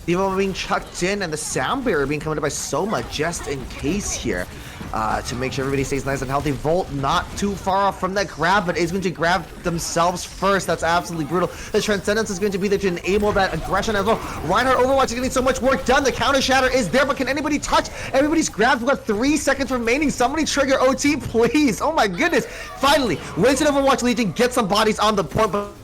D.Va being chucked in, and the sound barrier being committed by Soma just in case here. To make sure everybody stays nice and healthy. Volt not too far off from that grab, but is going to grab themselves first. That's absolutely brutal. The Transcendence is going to be there to enable that aggression as well. Reinhardt Overwatch is getting so much work done. The counter shatter is there, but can anybody touch? Everybody's grabbed. We've got 3 seconds remaining. Somebody trigger OT, please. Oh my goodness. Finally, Winston Overwatch Legion gets some bodies on the point, but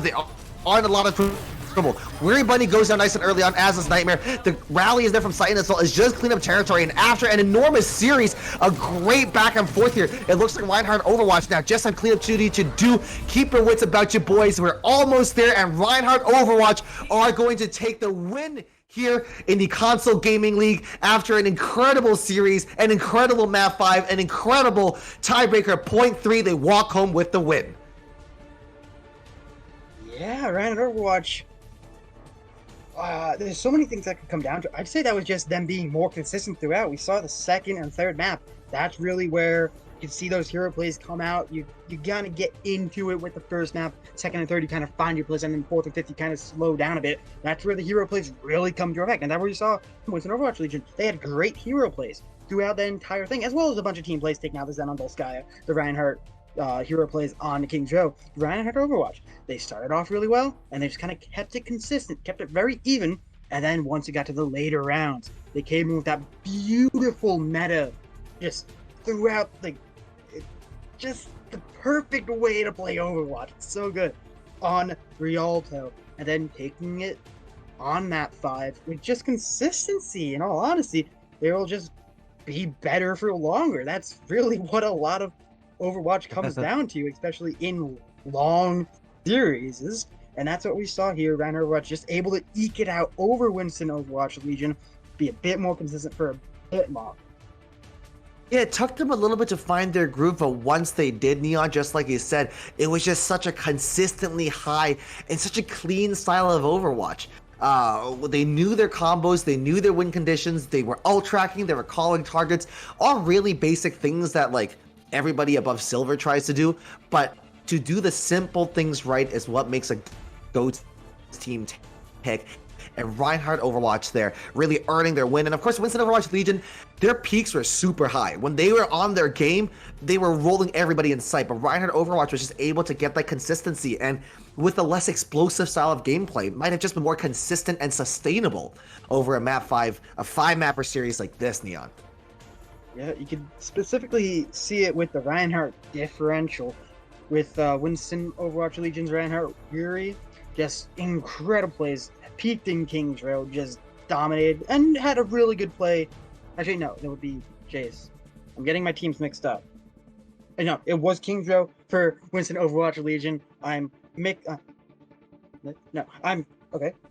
they are in a lot of trouble. Weary Bunny goes down nice and early on, as is Nightmare. The rally is there from Sight and Soul. It's just clean up territory, and after an enormous series, a great back and forth here. It looks like Reinhardt Overwatch now just have cleanup duty to do. Keep your wits about you, boys. We're almost there, and Reinhardt Overwatch are going to take the win here in the Console Gaming League after an incredible series, an incredible map 5, an incredible tiebreaker point 3. They walk home with the win. Yeah, Reinhardt Overwatch. There's so many things that could come down to. I'd say that was just them being more consistent throughout. We saw the second and third map. That's really where you see those hero plays come out. You gotta get into it with the first map. Second and third, you kind of find your place, and then fourth and fifth, you kind of slow down a bit. That's where the hero plays really come to effect, and that's where you saw Winston Overwatch Legion. They had great hero plays throughout the entire thing, as well as a bunch of team plays taking out the Zen on Volskaya, the Reinhardt hero plays on King's Row, Reinhardt Overwatch. They started off really well, and they just kind of kept it consistent, kept it very even. And then once it got to the later rounds, they came in with that beautiful meta, just throughout just the perfect way to play Overwatch. It's so good on Rialto, and then taking it on map 5 with just consistency. In all honesty, they will just be better for longer. That's really what a lot of Overwatch comes down to, especially in long series. And that's what we saw here. Reinhardt Overwatch just able to eke it out over Winston Overwatch Legion, be a bit more consistent for a bit long. Yeah, it took them a little bit to find their groove, but once they did, Neon, just like you said, it was just such a consistently high and such a clean style of Overwatch. They knew their combos, they knew their win conditions, they were ult-tracking, they were calling targets, all really basic things that, like, everybody above silver tries to do, but to do the simple things right is what makes a GOAT team tick. And Reinhardt Overwatch there, really earning their win. And of course, Winston Overwatch Legion, their peaks were super high. When they were on their game, they were rolling everybody in sight. But Reinhardt Overwatch was just able to get that consistency. And with a less explosive style of gameplay, might have just been more consistent and sustainable over a map 5, a 5-mapper series like this, Neon. Yeah, you can specifically see it with the Reinhardt differential. With Winston Overwatch Legion's Reinhardt Yuri, just incredible plays. Peaked in King's Row, just dominated, and had a really good play. Actually, no, that would be Jace. I'm getting my teams mixed up. No, it was King's Row for Winston Overwatch Legion. I'm okay.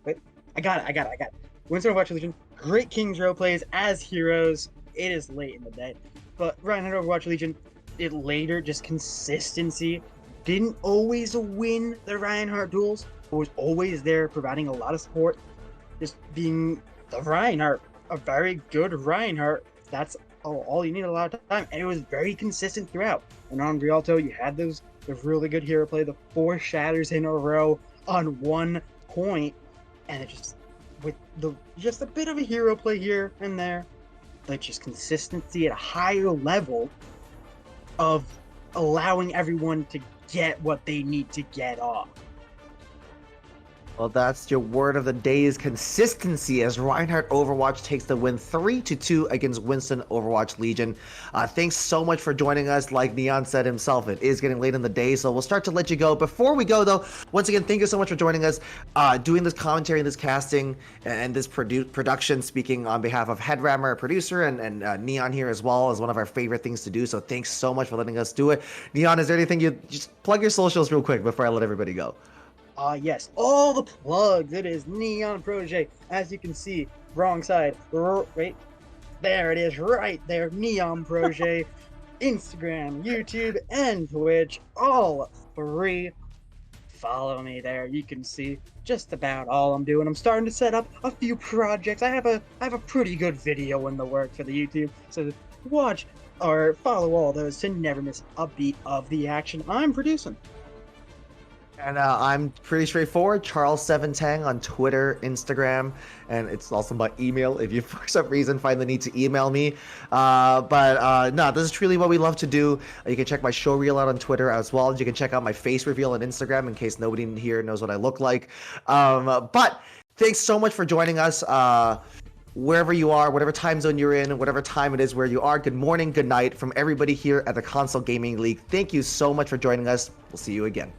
Wait, I got it. Winston Overwatch Legion, great King's Row plays as heroes. It is late in the day, but Reinhardt Overwatch Legion, it later just consistency. Didn't always win the Reinhardt duels, but was always there providing a lot of support. Just being the Reinhardt, a very good Reinhardt. That's all you need a lot of time, and it was very consistent throughout. And on Rialto, you had the really good hero play, the 4 shatters in a row on 1 point, and it just with just a bit of a hero play here and there, but just consistency at a higher level of allowing everyone to get what they need to get off. Well, that's your word of the day is consistency as Reinhardt Overwatch takes the win 3-2 against Winston Overwatch Legion. Thanks so much for joining us. Like Neon said himself, it is getting late in the day, so we'll start to let you go. Before we go, though, once again, thank you so much for joining us, doing this commentary, this casting, and this production, speaking on behalf of Headrammer, our producer, and Neon here as well, is one of our favorite things to do, so thanks so much for letting us do it. Neon, is there anything you just plug your socials real quick before I let everybody go? Yes, all the plugs. It is Neon Protege. As you can see, wrong side. Wait, there it is, right there. Neon Protege. Instagram, YouTube, and Twitch, all 3. Follow me there. You can see just about all I'm doing. I'm starting to set up a few projects. I have a pretty good video in the works for the YouTube, so watch or follow all those to never miss a beat of the action I'm producing. And I'm pretty straightforward, Charles7Tang on Twitter, Instagram, and it's also by email if you for some reason find the need to email me. No, this is truly what we love to do. You can check my show reel out on Twitter as well. You can check out my face reveal on Instagram in case nobody here knows what I look like. But thanks so much for joining us. Wherever you are, whatever time zone you're in, whatever time it is where you are, good morning, good night from everybody here at the Console Gaming League. Thank you so much for joining us. We'll see you again.